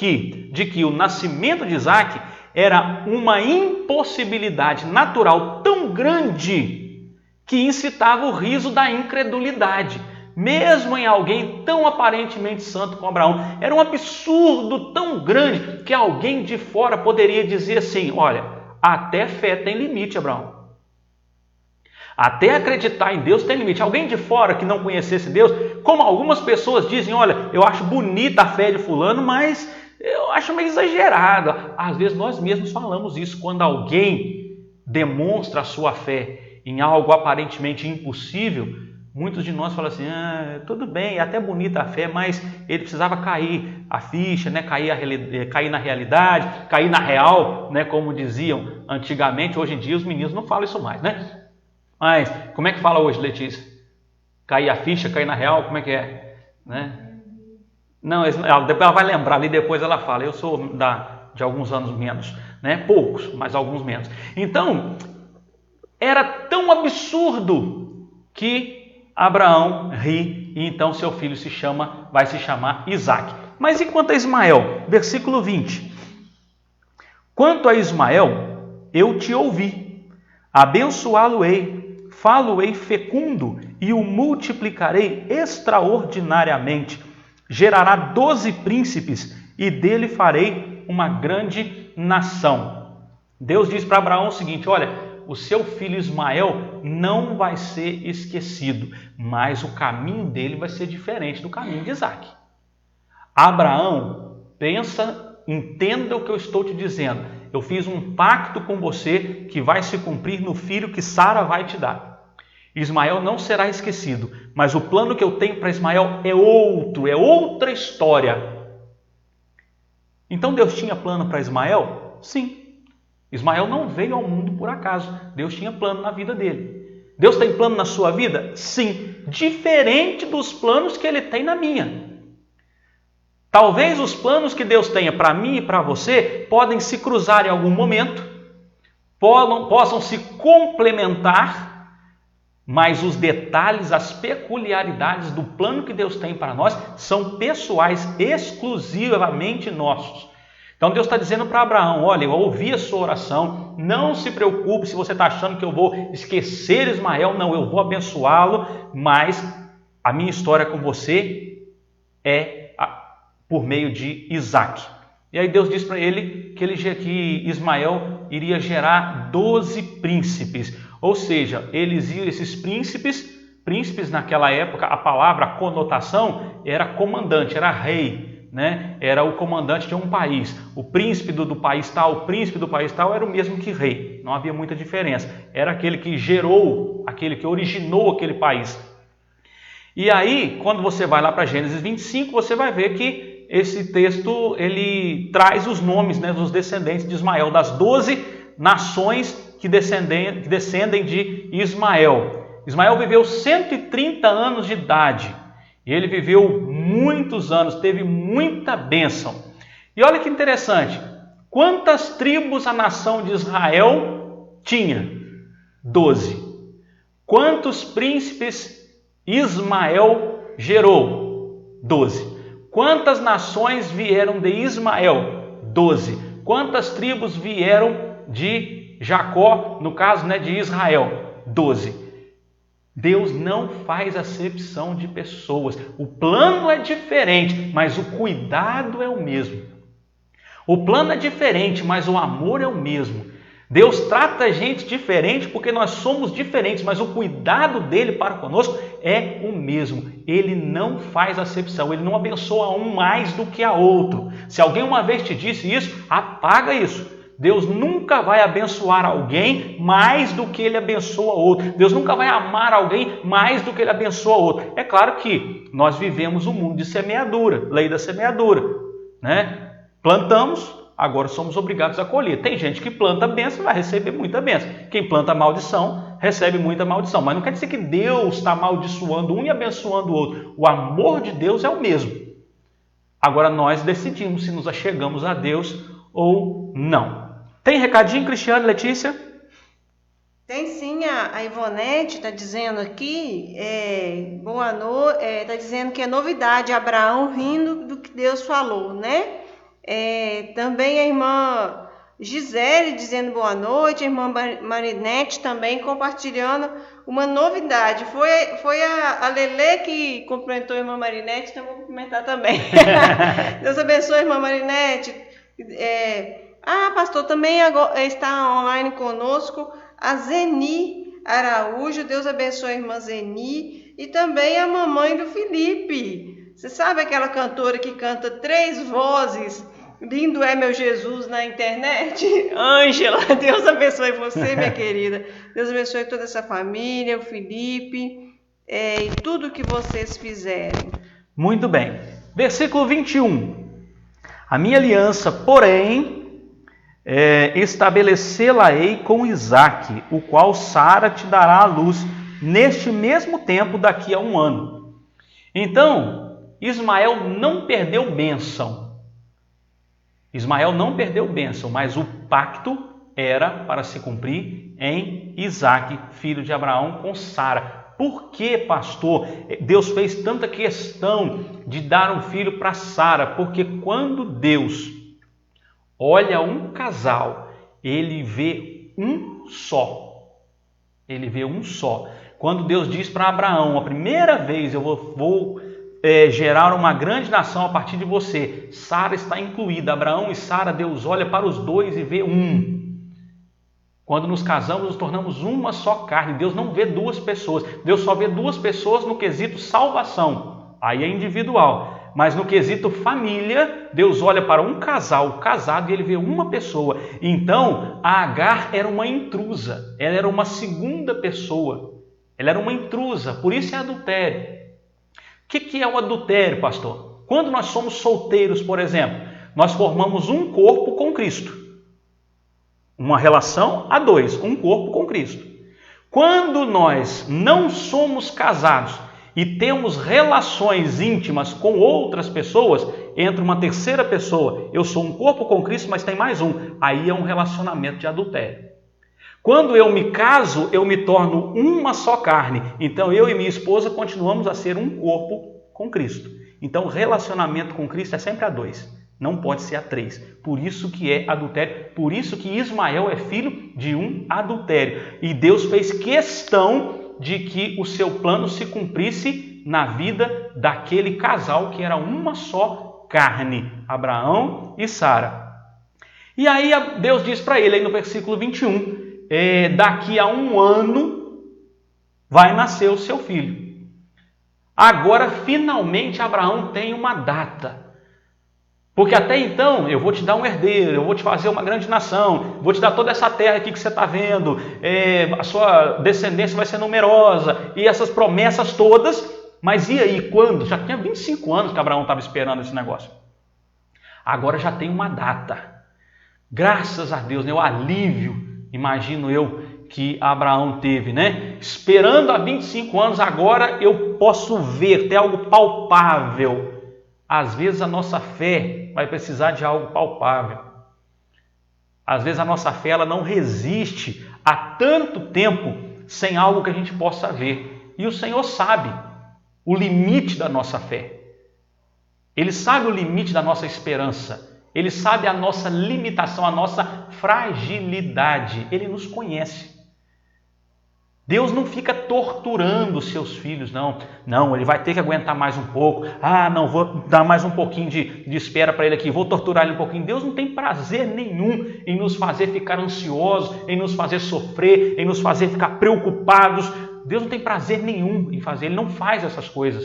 de que o nascimento de Isaac era uma impossibilidade natural tão grande que incitava o riso da incredulidade. Mesmo em alguém tão aparentemente santo como Abraão, era um absurdo tão grande que alguém de fora poderia dizer assim, olha, até fé tem limite, Abraão. Até acreditar em Deus tem limite. Alguém de fora que não conhecesse Deus, como algumas pessoas dizem, olha, eu acho bonita a fé de fulano, mas eu acho meio exagerado. Às vezes nós mesmos falamos isso quando alguém demonstra a sua fé em algo aparentemente impossível. Muitos de nós falam assim, tudo bem, é até bonita a fé, mas ele precisava cair a ficha, né? cair na realidade, cair na real, né? Como diziam antigamente. Hoje em dia os meninos não falam isso mais, né? Mas como é que fala hoje, Letícia? Cair a ficha, cair na real, como é que é? Né? Não, depois ela vai lembrar ali, depois ela fala. Eu sou de alguns anos menos, né? Poucos, mas alguns menos. Então, era tão absurdo que Abraão ri e então seu filho vai se chamar Isaac. Mas e quanto a Ismael? Versículo 20. Quanto a Ismael, eu te ouvi, abençoá-lo-ei, falo-ei fecundo e o multiplicarei extraordinariamente. Gerará 12 príncipes e dele farei uma grande nação. Deus diz para Abraão o seguinte, olha, o seu filho Ismael não vai ser esquecido, mas o caminho dele vai ser diferente do caminho de Isaac. Abraão, entenda o que eu estou te dizendo. Eu fiz um pacto com você que vai se cumprir no filho que Sara vai te dar. Ismael não será esquecido, mas o plano que eu tenho para Ismael é outra história. Então Deus tinha plano para Ismael? Sim. Ismael não veio ao mundo por acaso. Deus tinha plano na vida dele. Deus tem plano na sua vida? Sim. Diferente dos planos que Ele tem na minha. Talvez os planos que Deus tenha para mim e para você podem se cruzar em algum momento, possam se complementar, mas os detalhes, as peculiaridades do plano que Deus tem para nós são pessoais, exclusivamente nossos. Então Deus está dizendo para Abraão, olha, eu ouvi a sua oração, não se preocupe se você está achando que eu vou esquecer Ismael, não, eu vou abençoá-lo, mas a minha história com você é por meio de Isaac. E aí Deus diz para ele que Ismael iria gerar 12 príncipes, ou seja, esses príncipes naquela época, a palavra, a conotação era comandante, era rei, né? Era o comandante de um país. O príncipe do país tal, o príncipe do país tal era o mesmo que rei, não havia muita diferença. Era aquele que gerou, aquele que originou aquele país. E aí, quando você vai lá para Gênesis 25, você vai ver que esse texto ele traz os nomes, né, dos descendentes de Ismael, das 12 nações que descendem de Ismael. Ismael viveu 130 anos de idade. E ele viveu muitos anos, teve muita bênção. E olha que interessante, quantas tribos a nação de Israel tinha? 12. Quantos príncipes Ismael gerou? 12. Quantas nações vieram de Ismael? 12. Quantas tribos vieram de Jacó, no caso, né, de Israel? 12. Deus não faz acepção de pessoas. O plano é diferente, mas o cuidado é o mesmo. O plano é diferente, mas o amor é o mesmo. Deus trata a gente diferente porque nós somos diferentes, mas o cuidado dele para conosco é o mesmo. Ele não faz acepção, ele não abençoa um mais do que a outro. Se alguém uma vez te disse isso, apaga isso. Deus nunca vai abençoar alguém mais do que ele abençoa outro. Deus nunca vai amar alguém mais do que ele abençoa outro. É claro que nós vivemos um mundo de semeadura, lei da semeadura, né? Plantamos, agora somos obrigados a colher. Tem gente que planta bênção, vai receber muita bênção. Quem planta maldição, recebe muita maldição. Mas não quer dizer que Deus está amaldiçoando um e abençoando o outro. O amor de Deus é o mesmo. Agora nós decidimos se nos achegamos a Deus ou não. Tem recadinho, Cristiane, Letícia? Tem sim, a Ivonete está dizendo aqui, boa noite, está dizendo que é novidade, Abraão rindo do que Deus falou, né? Também a irmã Gisele dizendo boa noite, a irmã Marinete também compartilhando uma novidade. Foi a Lelê que cumprimentou a irmã Marinete, então vou cumprimentar também. Deus abençoe a irmã Marinete. Pastor, também está online conosco a Zeni Araújo, Deus abençoe a irmã Zeni, e também a mamãe do Felipe. Você sabe aquela cantora que canta 3 vozes, lindo é meu Jesus, na internet? Ângela, Deus abençoe você, minha querida. Deus abençoe toda essa família, o Felipe, e tudo que vocês fizerem. Muito bem. Versículo 21. A minha aliança, porém, estabelecê-la-ei com Isaque, o qual Sara te dará à luz neste mesmo tempo daqui a 1 ano. Então, Ismael não perdeu bênção. Ismael não perdeu bênção, mas o pacto era para se cumprir em Isaque, filho de Abraão, com Sara. Por que, pastor, Deus fez tanta questão de dar um filho para Sara? Porque quando Deus olha um casal, ele vê um só. Ele vê um só. Quando Deus diz para Abraão, a primeira vez eu vou gerar uma grande nação a partir de você, Sara está incluída. Abraão e Sara, Deus olha para os dois e vê um. Quando nos casamos, nos tornamos uma só carne. Deus não vê 2 pessoas. Deus só vê 2 pessoas no quesito salvação. Aí é individual. Mas no quesito família, Deus olha para um casal casado e ele vê uma pessoa. Então, a Agar era uma intrusa. Ela era uma segunda pessoa. Ela era uma intrusa. Por isso é adultério. O que é o adultério, pastor? Quando nós somos solteiros, por exemplo, nós formamos um corpo com Cristo. Uma relação a 2, um corpo com Cristo. Quando nós não somos casados e temos relações íntimas com outras pessoas, entra uma terceira pessoa, eu sou um corpo com Cristo, mas tem mais um, aí é um relacionamento de adultério. Quando eu me caso, eu me torno uma só carne, então eu e minha esposa continuamos a ser um corpo com Cristo. Então o relacionamento com Cristo é sempre a 2, não pode ser a 3, por isso que é adultério, por isso que Ismael é filho de um adultério, e Deus fez questão de que o seu plano se cumprisse na vida daquele casal que era uma só carne, Abraão e Sara. E aí Deus diz para ele, aí no versículo 21, daqui a 1 ano vai nascer o seu filho. Agora, finalmente, Abraão tem uma data. Porque até então, eu vou te dar um herdeiro, eu vou te fazer uma grande nação, vou te dar toda essa terra aqui que você está vendo, a sua descendência vai ser numerosa, e essas promessas todas, mas e aí, quando? Já tinha 25 anos que Abraão estava esperando esse negócio. Agora já tem uma data. Graças a Deus, né? O alívio, imagino eu, que Abraão teve, né? Esperando há 25 anos, agora eu posso ver, ter algo palpável. Às vezes a nossa fé vai precisar de algo palpável. Às vezes a nossa fé ela não resiste a tanto tempo sem algo que a gente possa ver. E o Senhor sabe o limite da nossa fé. Ele sabe o limite da nossa esperança. Ele sabe a nossa limitação, a nossa fragilidade. Ele nos conhece. Deus não fica torturando os seus filhos, não. Não, ele vai ter que aguentar mais um pouco. Não, vou dar mais um pouquinho de espera para ele aqui, vou torturar ele um pouquinho. Deus não tem prazer nenhum em nos fazer ficar ansiosos, em nos fazer sofrer, em nos fazer ficar preocupados. Deus não tem prazer nenhum em fazer, ele não faz essas coisas.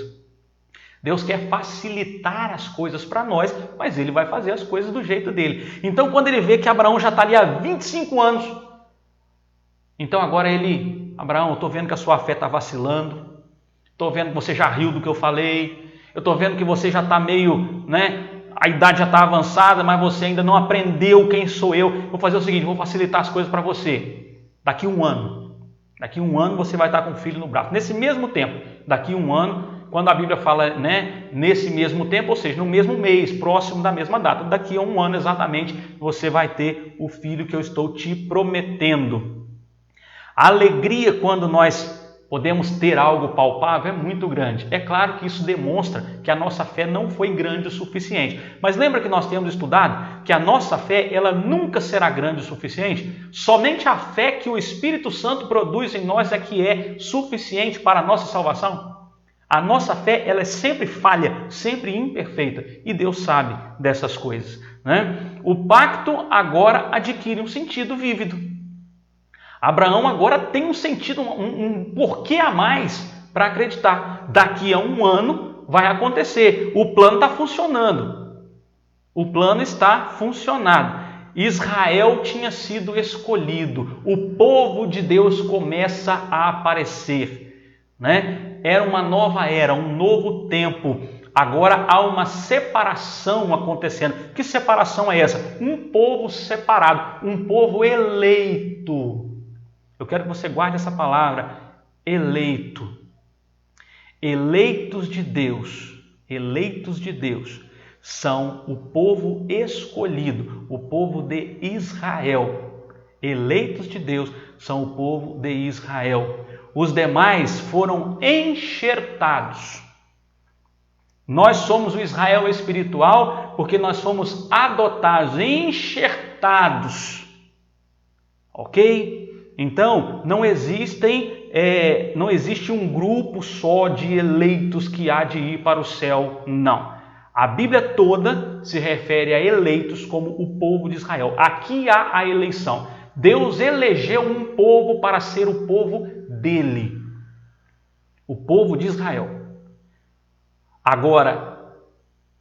Deus quer facilitar as coisas para nós, mas ele vai fazer as coisas do jeito dele. Então, quando ele vê que Abraão já está ali há 25 anos, então agora Abraão, eu estou vendo que a sua fé está vacilando, estou vendo que você já riu do que eu falei, eu estou vendo que você já está meio, a idade já está avançada, mas você ainda não aprendeu quem sou eu. Vou fazer o seguinte, vou facilitar as coisas para você. Daqui um ano você vai estar com o filho no braço. Nesse mesmo tempo, daqui um ano, quando a Bíblia fala, né, nesse mesmo tempo, ou seja, no mesmo mês, próximo da mesma data, daqui a um ano exatamente, você vai ter o filho que eu estou te prometendo. A alegria quando nós podemos ter algo palpável é muito grande. É claro que isso demonstra que a nossa fé não foi grande o suficiente. Mas lembra que nós temos estudado que a nossa fé ela nunca será grande o suficiente? Somente a fé que o Espírito Santo produz em nós é que é suficiente para a nossa salvação. A nossa fé ela é sempre falha, sempre imperfeita. E Deus sabe dessas coisas, né? O pacto agora adquire um sentido vívido. Abraão agora tem um sentido, um porquê a mais para acreditar. Daqui a um ano vai acontecer. O plano está funcionando. O plano está funcionando. Israel tinha sido escolhido. O povo de Deus começa a aparecer, né? Era uma nova era, um novo tempo. Agora há uma separação acontecendo. Que separação é essa? Um povo separado, um povo eleito. Eu quero que você guarde essa palavra, eleito. Eleitos de Deus são o povo escolhido, o povo de Israel. Eleitos de Deus são o povo de Israel. Os demais foram enxertados. Nós somos o Israel espiritual porque nós fomos adotados, enxertados. Ok? Então, não existe um grupo só de eleitos que há de ir para o céu, não. A Bíblia toda se refere a eleitos como o povo de Israel. Aqui há a eleição. Deus elegeu um povo para ser o povo dele, o povo de Israel. Agora,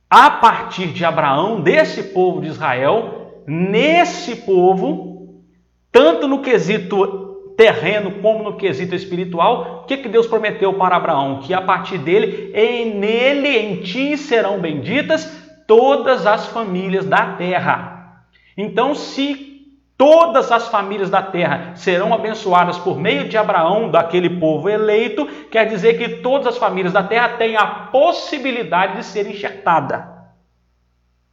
a partir de Abraão, desse povo de Israel, nesse povo, tanto no quesito terreno como no quesito espiritual, o que Deus prometeu para Abraão? Que a partir dele, nele, em ti serão benditas todas as famílias da terra. Então, se todas as famílias da terra serão abençoadas por meio de Abraão, daquele povo eleito, quer dizer que todas as famílias da terra têm a possibilidade de ser enxertada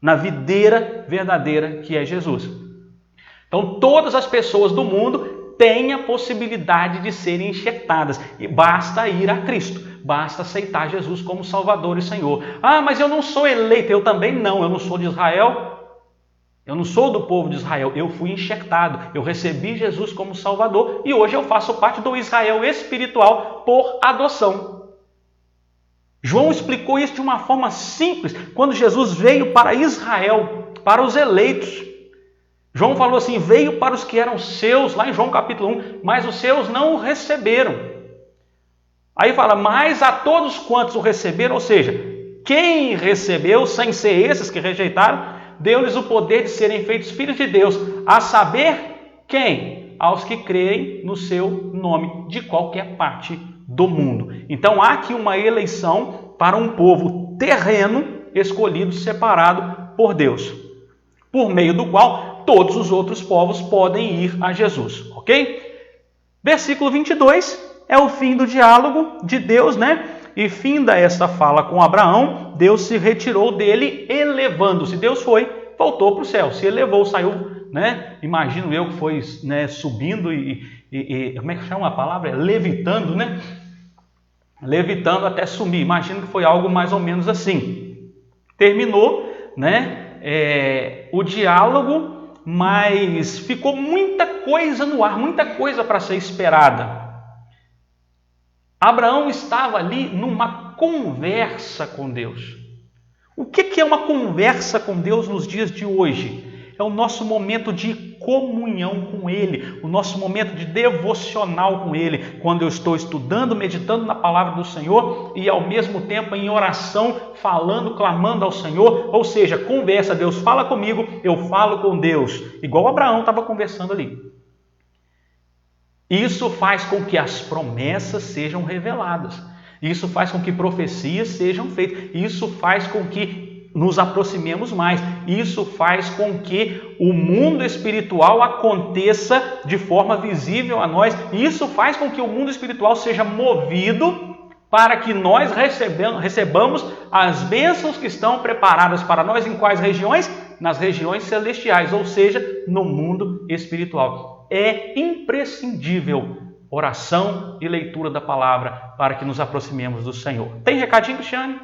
na videira verdadeira que é Jesus. Então, todas as pessoas do mundo têm a possibilidade de serem enxertadas. E basta ir a Cristo. Basta aceitar Jesus como Salvador e Senhor. Ah, mas eu não sou eleito. Eu também não. Eu não sou de Israel. Eu não sou do povo de Israel. Eu fui enxertado. Eu recebi Jesus como Salvador. E hoje eu faço parte do Israel espiritual por adoção. João explicou isso de uma forma simples. Quando Jesus veio para Israel, para os eleitos. João falou assim, veio para os que eram seus, lá em João capítulo 1, mas os seus não o receberam. Aí fala, mas a todos quantos o receberam, ou seja, quem recebeu, sem ser esses que rejeitaram, deu-lhes o poder de serem feitos filhos de Deus, a saber quem? Aos que creem no seu nome, de qualquer parte do mundo. Então há aqui uma eleição para um povo terreno, escolhido, separado por Deus, por meio do qual todos os outros povos podem ir a Jesus, ok? Versículo 22 é o fim do diálogo de Deus, né? E finda esta fala com Abraão, Deus se retirou dele, elevando-se. Deus voltou para o céu, se elevou, saiu, né? Imagino eu que foi, né, subindo e como é que chama a palavra? Levitando, né? Levitando até sumir. Imagino que foi algo mais ou menos assim. Terminou, né? O diálogo, mas ficou muita coisa no ar, muita coisa para ser esperada. Abraão estava ali numa conversa com Deus. O que é uma conversa com Deus nos dias de hoje? É o nosso momento de comunhão com Ele, o nosso momento de devocional com Ele, quando eu estou estudando, meditando na palavra do Senhor e ao mesmo tempo em oração, falando, clamando ao Senhor, ou seja, conversa, Deus fala comigo, eu falo com Deus, igual Abraão estava conversando ali. Isso faz com que as promessas sejam reveladas, isso faz com que profecias sejam feitas, isso faz com que nos aproximemos mais. Isso faz com que o mundo espiritual aconteça de forma visível a nós. Isso faz com que o mundo espiritual seja movido para que nós recebamos as bênçãos que estão preparadas para nós em quais regiões? Nas regiões celestiais, ou seja, no mundo espiritual. É imprescindível oração e leitura da palavra para que nos aproximemos do Senhor. Tem recadinho, Cristiane?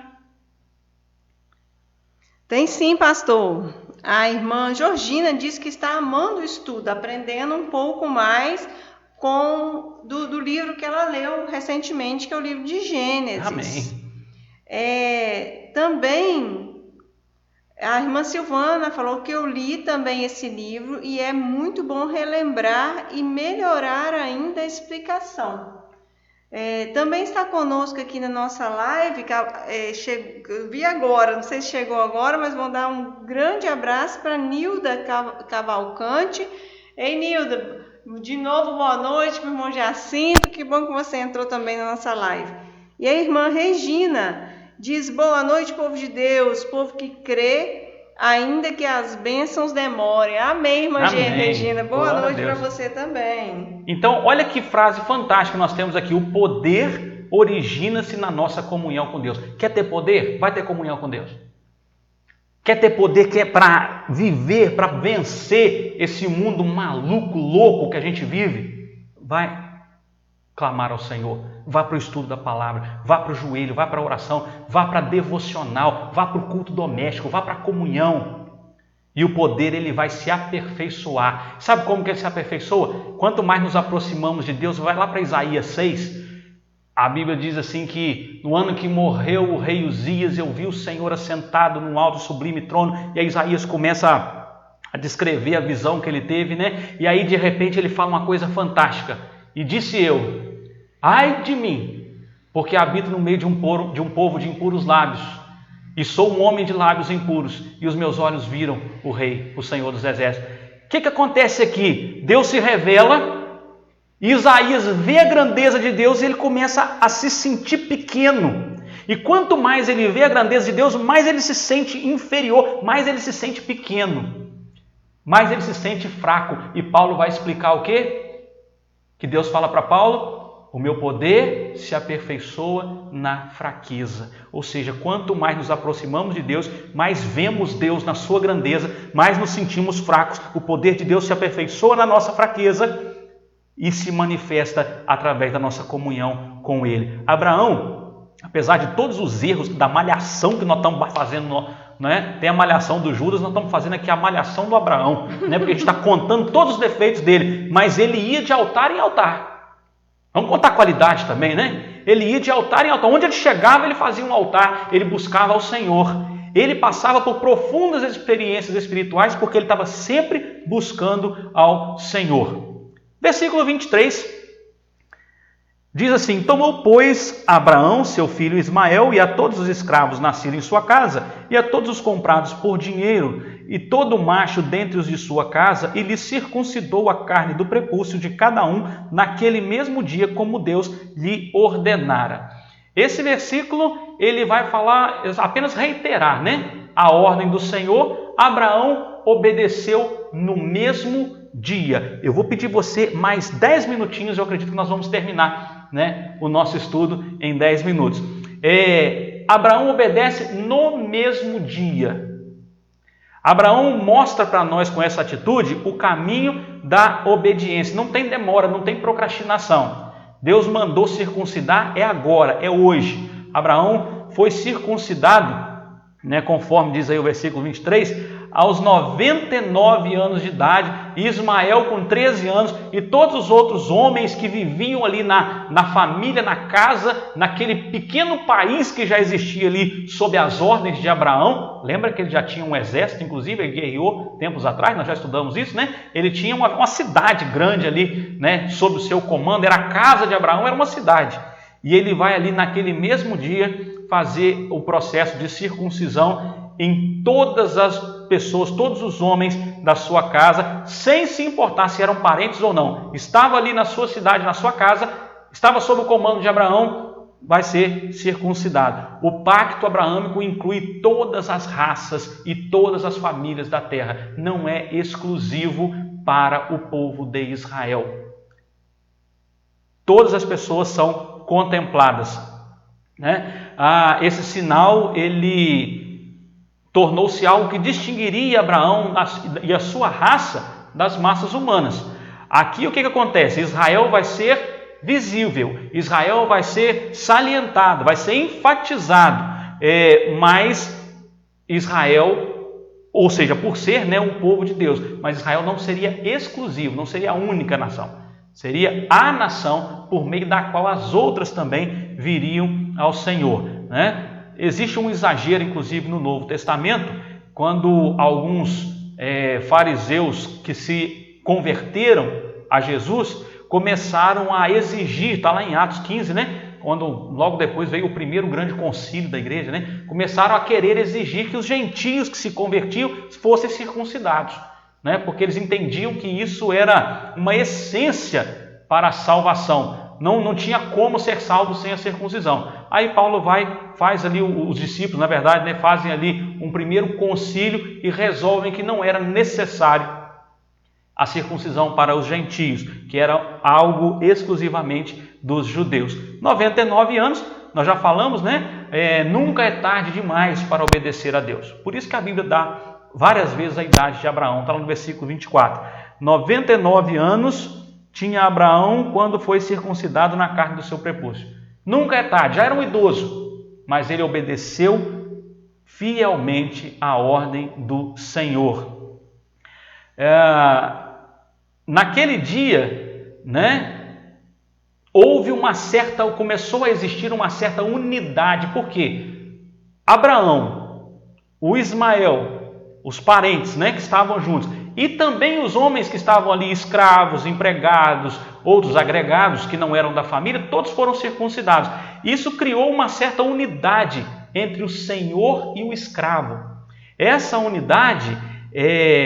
Tem sim, pastor. A irmã Georgina diz que está amando o estudo, aprendendo um pouco mais do livro que ela leu recentemente, que é o livro de Gênesis. Amém. Também a irmã Silvana falou que eu li também esse livro e é muito bom relembrar e melhorar ainda a explicação. Também está conosco aqui na nossa live, eu vi agora, não sei se chegou agora, mas vou dar um grande abraço para Nilda Cavalcante. Ei, Nilda, de novo boa noite para o irmão Jacinto, que bom que você entrou também na nossa live. E a irmã Regina diz: boa noite, povo de Deus, povo que crê, ainda que as bênçãos demorem. Amém, irmã Regina. Boa noite para você também. Então, olha que frase fantástica nós temos aqui. O poder origina-se na nossa comunhão com Deus. Quer ter poder? Vai ter comunhão com Deus. Quer ter poder, quer para viver, para vencer esse mundo maluco, louco que a gente vive? Vai clamar ao Senhor. Vá para o estudo da palavra, vá para o joelho, vá para a oração, vá para a devocional, vá para o culto doméstico, vá para a comunhão. E o poder, ele vai se aperfeiçoar. Sabe como que ele se aperfeiçoa? Quanto mais nos aproximamos de Deus, vai lá para Isaías 6. A Bíblia diz assim que no ano que morreu o rei Uzias, eu vi o Senhor assentado num alto sublime trono. E aí Isaías começa a descrever a visão que ele teve, né? E aí de repente ele fala uma coisa fantástica. E disse eu: ai de mim, porque habito no meio de um povo de impuros lábios, e sou um homem de lábios impuros, e os meus olhos viram o Rei, o Senhor dos Exércitos. O que acontece aqui? Deus se revela, Isaías vê a grandeza de Deus e ele começa a se sentir pequeno. E quanto mais ele vê a grandeza de Deus, mais ele se sente inferior, mais ele se sente pequeno, mais ele se sente fraco. E Paulo vai explicar o quê? Que Deus fala para Paulo: o meu poder se aperfeiçoa na fraqueza. Ou seja, quanto mais nos aproximamos de Deus, mais vemos Deus na sua grandeza, mais nos sentimos fracos. O poder de Deus se aperfeiçoa na nossa fraqueza e se manifesta através da nossa comunhão com Ele. Abraão, apesar de todos os erros da malhação que nós estamos fazendo, né? Tem a malhação do Judas, nós estamos fazendo aqui a malhação do Abraão, né? Porque a gente está contando todos os defeitos dele, mas ele ia de altar em altar. Vamos contar a qualidade também, né? Ele ia de altar em altar. Onde ele chegava, ele fazia um altar, ele buscava ao Senhor. Ele passava por profundas experiências espirituais porque ele estava sempre buscando ao Senhor. Versículo 23 diz assim: tomou, pois, Abraão, seu filho Ismael, e a todos os escravos nascidos em sua casa, e a todos os comprados por dinheiro, e todo macho dentre os de sua casa, e lhe circuncidou a carne do prepúcio de cada um naquele mesmo dia, como Deus lhe ordenara. Esse versículo, ele vai falar, apenas reiterar, né? A ordem do Senhor. Abraão obedeceu no mesmo dia. Eu vou pedir você mais 10 minutinhos, eu acredito que nós vamos terminar, né, o nosso estudo em 10 minutos. Abraão obedece no mesmo dia. Abraão mostra para nós com essa atitude o caminho da obediência. Não tem demora, não tem procrastinação. Deus mandou circuncidar, é agora, é hoje. Abraão foi circuncidado, né, conforme diz aí o versículo 23, aos 99 anos de idade, Ismael com 13 anos e todos os outros homens que viviam ali na família, na casa, naquele pequeno país que já existia ali sob as ordens de Abraão. Lembra que ele já tinha um exército, inclusive ele guerreou tempos atrás, nós já estudamos isso, né? Ele tinha uma cidade grande ali, né, sob o seu comando, era a casa de Abraão, era uma cidade. E ele vai ali naquele mesmo dia fazer o processo de circuncisão em todas as pessoas, todos os homens da sua casa, sem se importar se eram parentes ou não. Estava ali na sua cidade, na sua casa, estava sob o comando de Abraão, vai ser circuncidado. O pacto abraâmico inclui todas as raças e todas as famílias da terra. Não é exclusivo para o povo de Israel. Todas as pessoas são contempladas, né? Esse sinal, ele tornou-se algo que distinguiria Abraão e a sua raça das massas humanas. Aqui o que acontece? Israel vai ser visível, Israel vai ser salientado, vai ser enfatizado, mas Israel, ou seja, por ser, né, um povo de Deus, mas Israel não seria exclusivo, não seria a única nação, seria a nação por meio da qual as outras também viriam ao Senhor, né? Existe um exagero, inclusive, no Novo Testamento, quando alguns fariseus que se converteram a Jesus começaram a exigir, está lá em Atos 15, né? Quando logo depois veio o primeiro grande concílio da igreja, né? Começaram a querer exigir que os gentios que se convertiam fossem circuncidados, né? Porque eles entendiam que isso era uma essência para a salvação. Não tinha como ser salvo sem a circuncisão. Aí Paulo faz ali, os discípulos, na verdade, né, fazem ali um primeiro concílio e resolvem que não era necessário a circuncisão para os gentios, que era algo exclusivamente dos judeus. 99 anos, nós já falamos, né? Nunca é tarde demais para obedecer a Deus. Por isso que a Bíblia dá várias vezes a idade de Abraão, está no versículo 24. 99 anos tinha Abraão quando foi circuncidado na carne do seu prepúcio. Nunca é tarde, já era um idoso, mas ele obedeceu fielmente a ordem do Senhor. Naquele dia, né, começou a existir uma certa unidade. Por quê? Abraão, o Ismael, os parentes, né, que estavam juntos, e também os homens que estavam ali, escravos, empregados, outros agregados que não eram da família, todos foram circuncidados. Isso criou uma certa unidade entre o senhor e o escravo. Essa unidade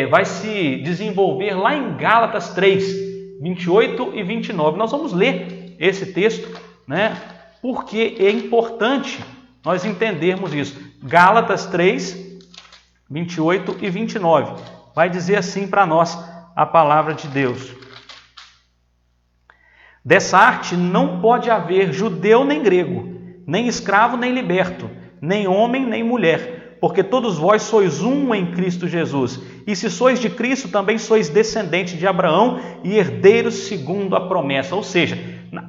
vai se desenvolver lá em Gálatas 3, 28 e 29. Nós vamos ler esse texto, né, porque é importante nós entendermos isso. Gálatas 3, 28 e 29. Vai dizer assim para nós a palavra de Deus. Dessa arte não pode haver judeu nem grego, nem escravo nem liberto, nem homem nem mulher, porque todos vós sois um em Cristo Jesus. E se sois de Cristo, também sois descendentes de Abraão e herdeiros segundo a promessa. Ou seja,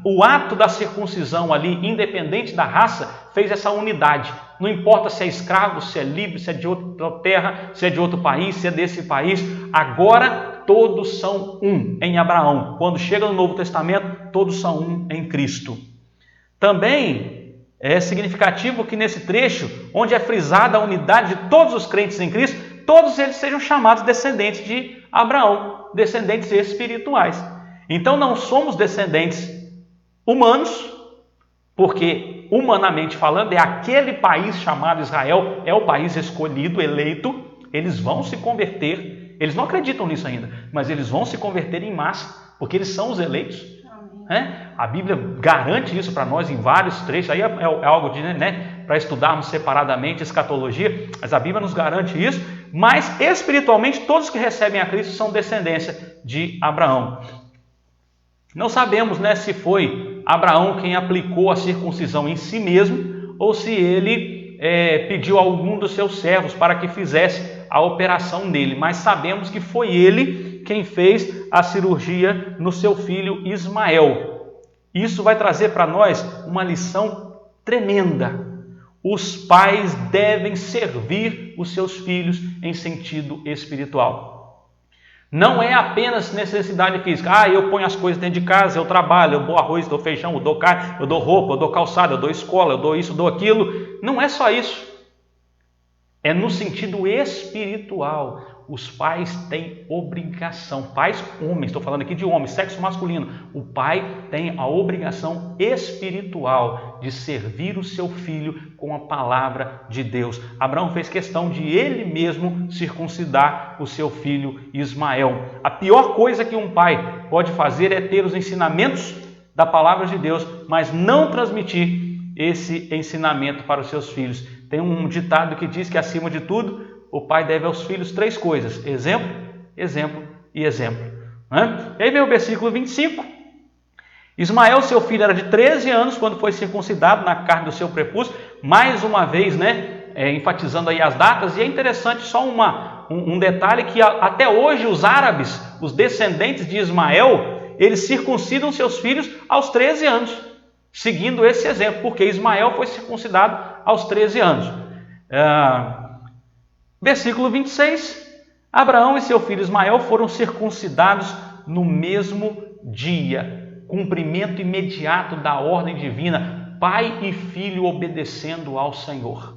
o ato da circuncisão ali, independente da raça, fez essa unidade. Não importa se é escravo, se é livre, se é de outra terra, se é de outro país, se é desse país. Agora todos são um em Abraão. Quando chega no Novo Testamento, todos são um em Cristo. Também é significativo que nesse trecho, onde é frisada a unidade de todos os crentes em Cristo, todos eles sejam chamados descendentes de Abraão, descendentes espirituais. Então não somos descendentes humanos, porque humanamente falando é aquele país chamado Israel, é o país escolhido, eleito. Eles vão se converter, eles não acreditam nisso ainda, mas eles vão se converter em massa, porque eles são os eleitos. A Bíblia garante isso para nós em vários trechos. Aí é algo de, né, para estudarmos separadamente escatologia, mas a Bíblia nos garante isso. Mas espiritualmente todos que recebem a Cristo são descendência de Abraão. Não sabemos, né, se foi Abraão quem aplicou a circuncisão em si mesmo ou se ele pediu a algum dos seus servos para que fizesse a operação dele, mas sabemos que foi ele quem fez a cirurgia no seu filho Ismael. Isso vai trazer para nós uma lição tremenda. Os pais devem servir os seus filhos em sentido espiritual. Não é apenas necessidade física. Eu ponho as coisas dentro de casa, eu trabalho, eu dou arroz, eu dou feijão, eu dou carne, eu dou roupa, eu dou calçado, eu dou escola, eu dou isso, eu dou aquilo. Não é só isso. É no sentido espiritual. Os pais têm obrigação, pais homens, estou falando aqui de homens, sexo masculino. O pai tem a obrigação espiritual de servir o seu filho com a palavra de Deus. Abraão fez questão de ele mesmo circuncidar o seu filho Ismael. A pior coisa que um pai pode fazer é ter os ensinamentos da palavra de Deus, mas não transmitir esse ensinamento para os seus filhos. Tem um ditado que diz que, acima de tudo, o pai deve aos filhos 3 coisas: exemplo, exemplo e exemplo. Né? E aí vem o versículo 25. Ismael, seu filho, era de 13 anos quando foi circuncidado na carne do seu prepúcio. Mais uma vez, né, enfatizando aí as datas. E é interessante só um detalhe, que até hoje os árabes, os descendentes de Ismael, eles circuncidam seus filhos aos 13 anos, seguindo esse exemplo, porque Ismael foi circuncidado aos 13 anos. Versículo 26. Abraão e seu filho Ismael foram circuncidados no mesmo dia. Cumprimento imediato da ordem divina, pai e filho obedecendo ao Senhor.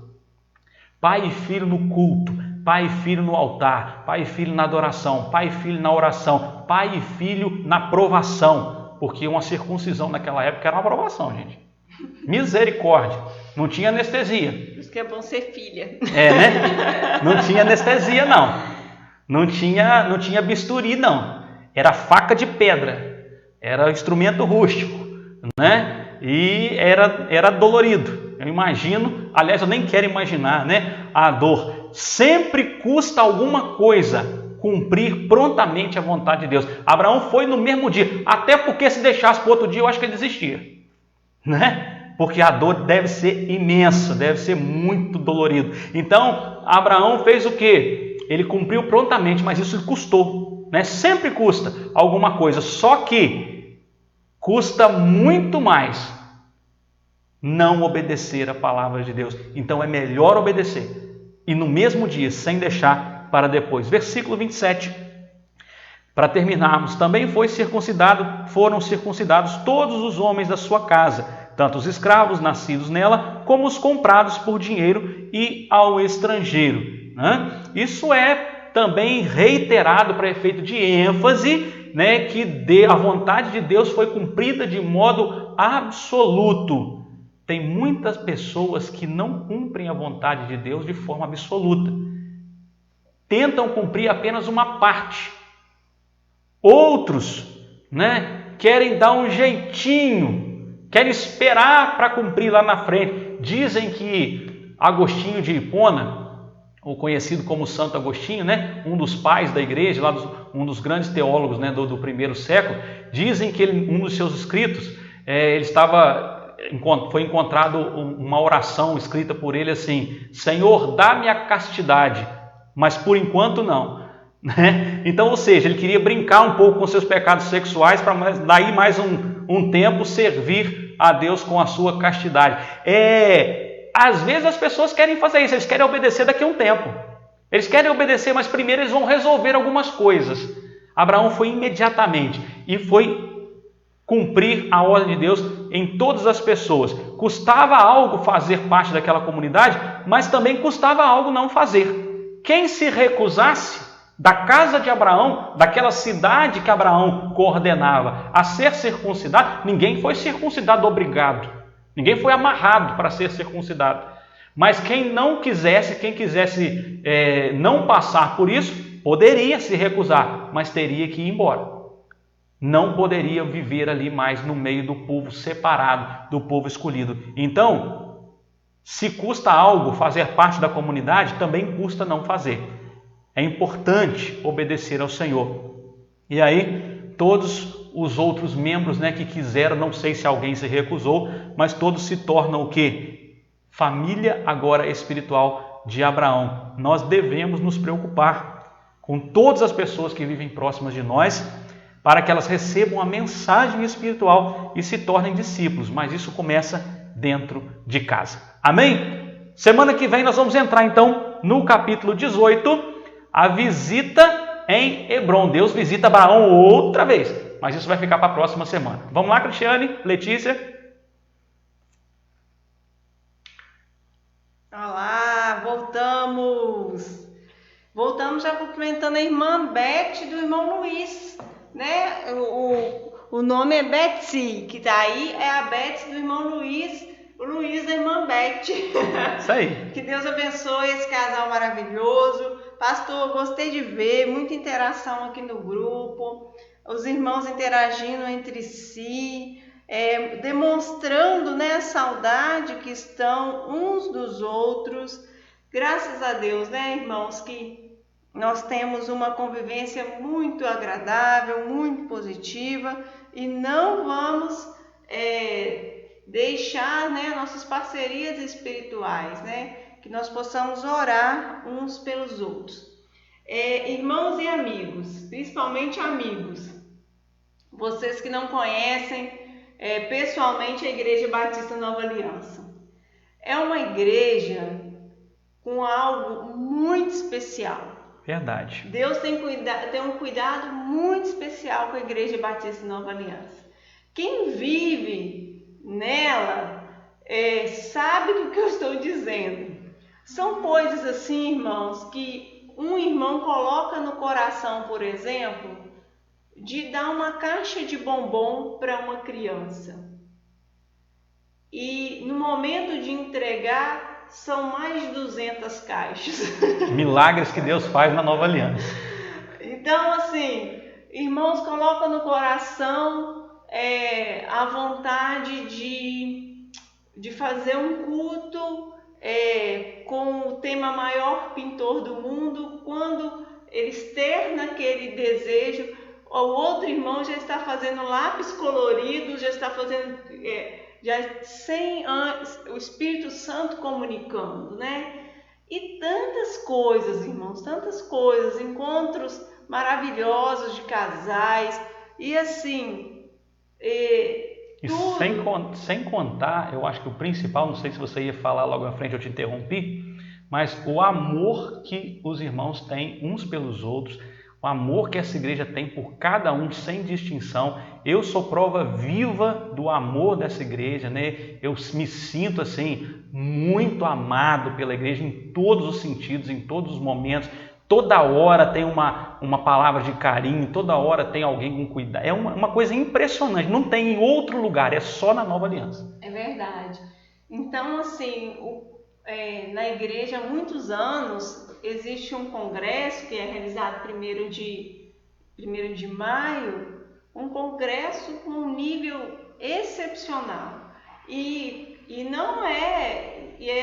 Pai e filho no culto, pai e filho no altar, pai e filho na adoração, pai e filho na oração, pai e filho na provação, porque uma circuncisão naquela época era uma provação, gente. Misericórdia, não tinha anestesia. Por isso que é bom ser filha. Né? Não tinha anestesia, não. Não tinha bisturi, não. Era faca de pedra. Era instrumento rústico, né? E era dolorido. Eu imagino, aliás, eu nem quero imaginar, né? A dor. Sempre custa alguma coisa cumprir prontamente a vontade de Deus. Abraão foi no mesmo dia, até porque se deixasse para outro dia, eu acho que ele desistia, né? Porque a dor deve ser imensa, deve ser muito dolorido. Então, Abraão fez o quê? Ele cumpriu prontamente, mas isso lhe custou, né? Sempre custa alguma coisa, só que custa muito mais não obedecer a palavra de Deus. Então é melhor obedecer e no mesmo dia, sem deixar para depois. Versículo 27. Para terminarmos, também foram circuncidados todos os homens da sua casa, tanto os escravos nascidos nela, como os comprados por dinheiro e ao estrangeiro. Né? Isso é também reiterado para efeito de ênfase, né, que a vontade de Deus foi cumprida de modo absoluto. Tem muitas pessoas que não cumprem a vontade de Deus de forma absoluta. Tentam cumprir apenas uma parte. Outros, né, querem dar um jeitinho, querem esperar para cumprir lá na frente. Dizem que Agostinho de Hipona, o conhecido como Santo Agostinho, né? Um dos pais da igreja, um dos grandes teólogos, né, do primeiro século, dizem que um dos seus escritos, foi encontrado uma oração escrita por ele assim: Senhor, dá-me a castidade, mas por enquanto não. Né? Então, ou seja, ele queria brincar um pouco com seus pecados sexuais para daí mais um tempo servir a Deus com a sua castidade. Às vezes as pessoas querem fazer isso, eles querem obedecer daqui a um tempo. Eles querem obedecer, mas primeiro eles vão resolver algumas coisas. Abraão foi imediatamente e foi cumprir a ordem de Deus em todas as pessoas. Custava algo fazer parte daquela comunidade, mas também custava algo não fazer. Quem se recusasse da casa de Abraão, daquela cidade que Abraão coordenava, a ser circuncidado, ninguém foi circuncidado obrigado. Ninguém foi amarrado para ser circuncidado. Mas quem quisesse não passar por isso, poderia se recusar, mas teria que ir embora. Não poderia viver ali mais no meio do povo separado, do povo escolhido. Então, se custa algo fazer parte da comunidade, também custa não fazer. É importante obedecer ao Senhor. E aí, todos os outros membros, né, que quiseram, não sei se alguém se recusou, mas todos se tornam o quê? Família agora espiritual de Abraão. Nós devemos nos preocupar com todas as pessoas que vivem próximas de nós, para que elas recebam a mensagem espiritual e se tornem discípulos, mas isso começa dentro de casa. Amém? Semana que vem nós vamos entrar então no capítulo 18, a visita em Hebrom. Deus visita Abraão outra vez. Mas isso vai ficar para a próxima semana. Vamos lá, Cristiane, Letícia. Olá, voltamos. Voltamos já cumprimentando a irmã Beth do irmão Luiz, né? O nome é Betsy, que está aí, é a Beth do irmão Luiz, o Luiz da irmã Beth. Isso aí. Que Deus abençoe esse casal maravilhoso. Pastor, gostei de ver, muita interação aqui no grupo. Os irmãos interagindo entre si, demonstrando, né, a saudade que estão uns dos outros. Graças a Deus, né, irmãos, que nós temos uma convivência muito agradável, muito positiva, e não vamos deixar, né, nossas parcerias espirituais, né, que nós possamos orar uns pelos outros. Irmãos e amigos, principalmente amigos, vocês que não conhecem pessoalmente a Igreja Batista Nova Aliança. É uma igreja com algo muito especial. Verdade. Deus tem um cuidado muito especial com a Igreja Batista Nova Aliança. Quem vive nela sabe do que eu estou dizendo. São coisas assim, irmãos, que um irmão coloca no coração, por exemplo, de dar uma caixa de bombom para uma criança. E no momento de entregar, são mais de 200 caixas. Milagres que Deus faz na Nova Aliança. Então, assim, irmãos, colocam no coração a vontade de fazer um culto com o tema maior pintor do mundo. Quando ele externa aquele desejo, o outro irmão já está fazendo lápis coloridos, já está fazendo, sem o Espírito Santo comunicando, né? E tantas coisas, irmãos, tantas coisas, encontros maravilhosos de casais, e assim, tudo. Sem contar, eu acho que o principal, não sei se você ia falar logo à frente, eu te interrompi, mas o amor que os irmãos têm uns pelos outros, o amor que essa igreja tem por cada um, sem distinção. Eu sou prova viva do amor dessa igreja, né? Eu me sinto assim, muito amado pela igreja em todos os sentidos, em todos os momentos. Toda hora tem uma palavra de carinho, toda hora tem alguém com cuidado. É uma coisa impressionante, não tem em outro lugar, é só na Nova Aliança. É verdade. Então, assim, na igreja há muitos anos existe um congresso que é realizado 1º de maio, um congresso com um nível excepcional. E não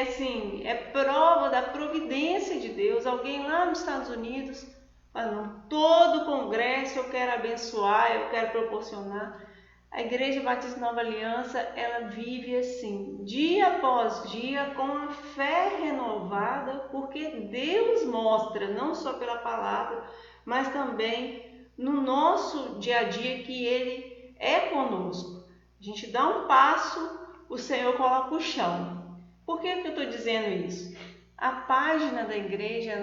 assim, é prova da providência de Deus. Alguém lá nos Estados Unidos falando, todo congresso eu quero abençoar, eu quero proporcionar. A Igreja Batista Nova Aliança, ela vive assim, dia após dia, com a fé renovada, porque Deus mostra, não só pela palavra, mas também no nosso dia a dia, que Ele é conosco. A gente dá um passo, o Senhor coloca o chão. Por que eu estou dizendo isso? A página da igreja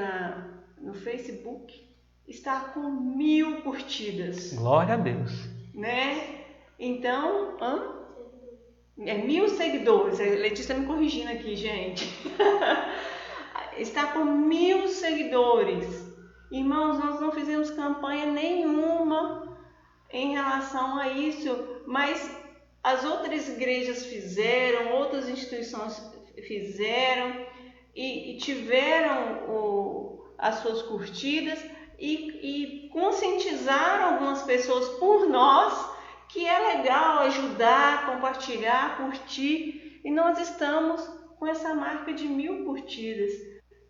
no Facebook está com 1000 curtidas. Glória a Deus. Né? Então, 1000 seguidores. A Letícia está me corrigindo aqui, gente. Está com 1000 seguidores. Irmãos, nós não fizemos campanha nenhuma em relação a isso, mas as outras igrejas fizeram, outras instituições fizeram e tiveram as suas curtidas e conscientizaram algumas pessoas por nós que é legal ajudar, compartilhar, curtir, e nós estamos com essa marca de 1000 curtidas.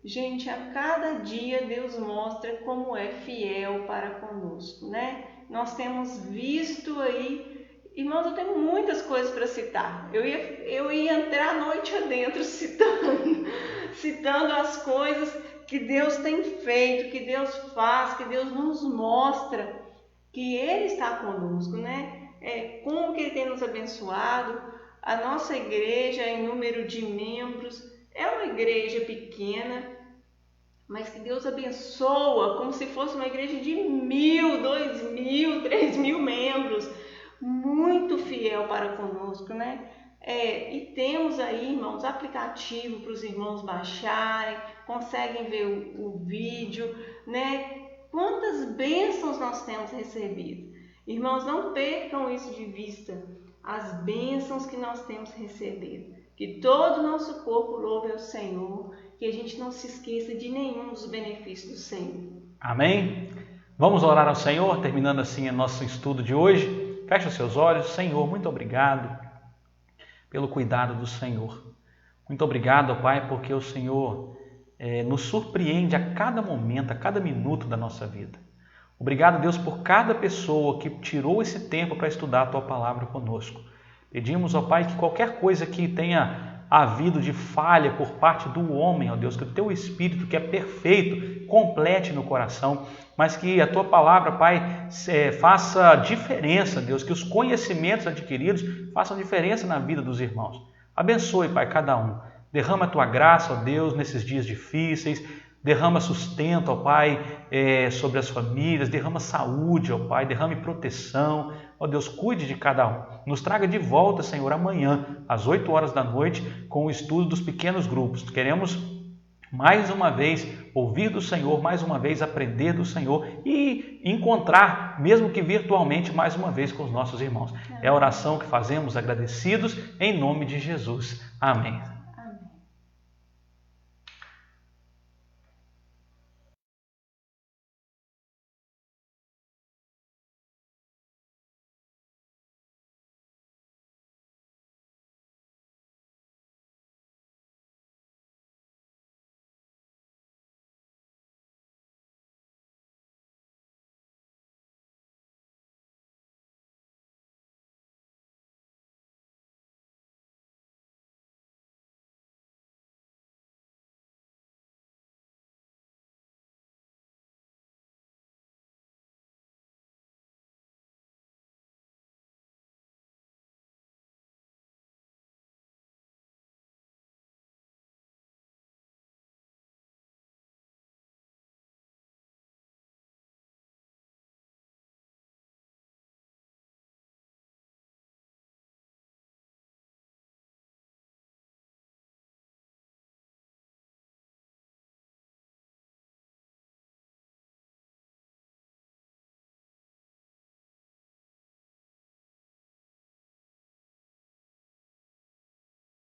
Gente, a cada dia Deus mostra como é fiel para conosco, né? Nós temos visto aí, irmãos, eu tenho muitas coisas para citar. Eu ia entrar a noite adentro citando as coisas que Deus tem feito, que Deus faz, que Deus nos mostra, que Ele está conosco, né? Como que Ele tem nos abençoado. A nossa igreja, em número de membros, é uma igreja pequena, mas que Deus abençoa como se fosse uma igreja de 1000, 2000, 3000 membros, muito fiel para conosco, né? E temos aí, irmãos, aplicativo para os irmãos baixarem, conseguem ver o vídeo, né? Quantas bênçãos nós temos recebido. Irmãos, não percam isso de vista, as bênçãos que nós temos recebido. Que todo o nosso corpo louve ao Senhor, que a gente não se esqueça de nenhum dos benefícios do Senhor. Amém? Vamos orar ao Senhor, terminando assim o nosso estudo de hoje. Feche os seus olhos. Senhor, muito obrigado pelo cuidado do Senhor. Muito obrigado, Pai, porque o Senhor nos surpreende a cada momento, a cada minuto da nossa vida. Obrigado, Deus, por cada pessoa que tirou esse tempo para estudar a Tua Palavra conosco. Pedimos, ó Pai, que qualquer coisa que tenha havido de falha por parte do homem, ó Deus, que o Teu Espírito, que é perfeito, complete no coração, mas que a Tua Palavra, Pai, faça diferença, Deus, que os conhecimentos adquiridos façam diferença na vida dos irmãos. Abençoe, Pai, cada um. Derrama a Tua graça, ó Deus, nesses dias difíceis. Derrama sustento, ó Pai, sobre as famílias. Derrama saúde, ó Pai. Derrame proteção. Ó Deus, cuide de cada um. Nos traga de volta, Senhor, amanhã, às 8 horas da noite, com o estudo dos pequenos grupos. Queremos, mais uma vez, ouvir do Senhor, mais uma vez, aprender do Senhor e encontrar, mesmo que virtualmente, mais uma vez com os nossos irmãos. É a oração que fazemos agradecidos, em nome de Jesus. Amém.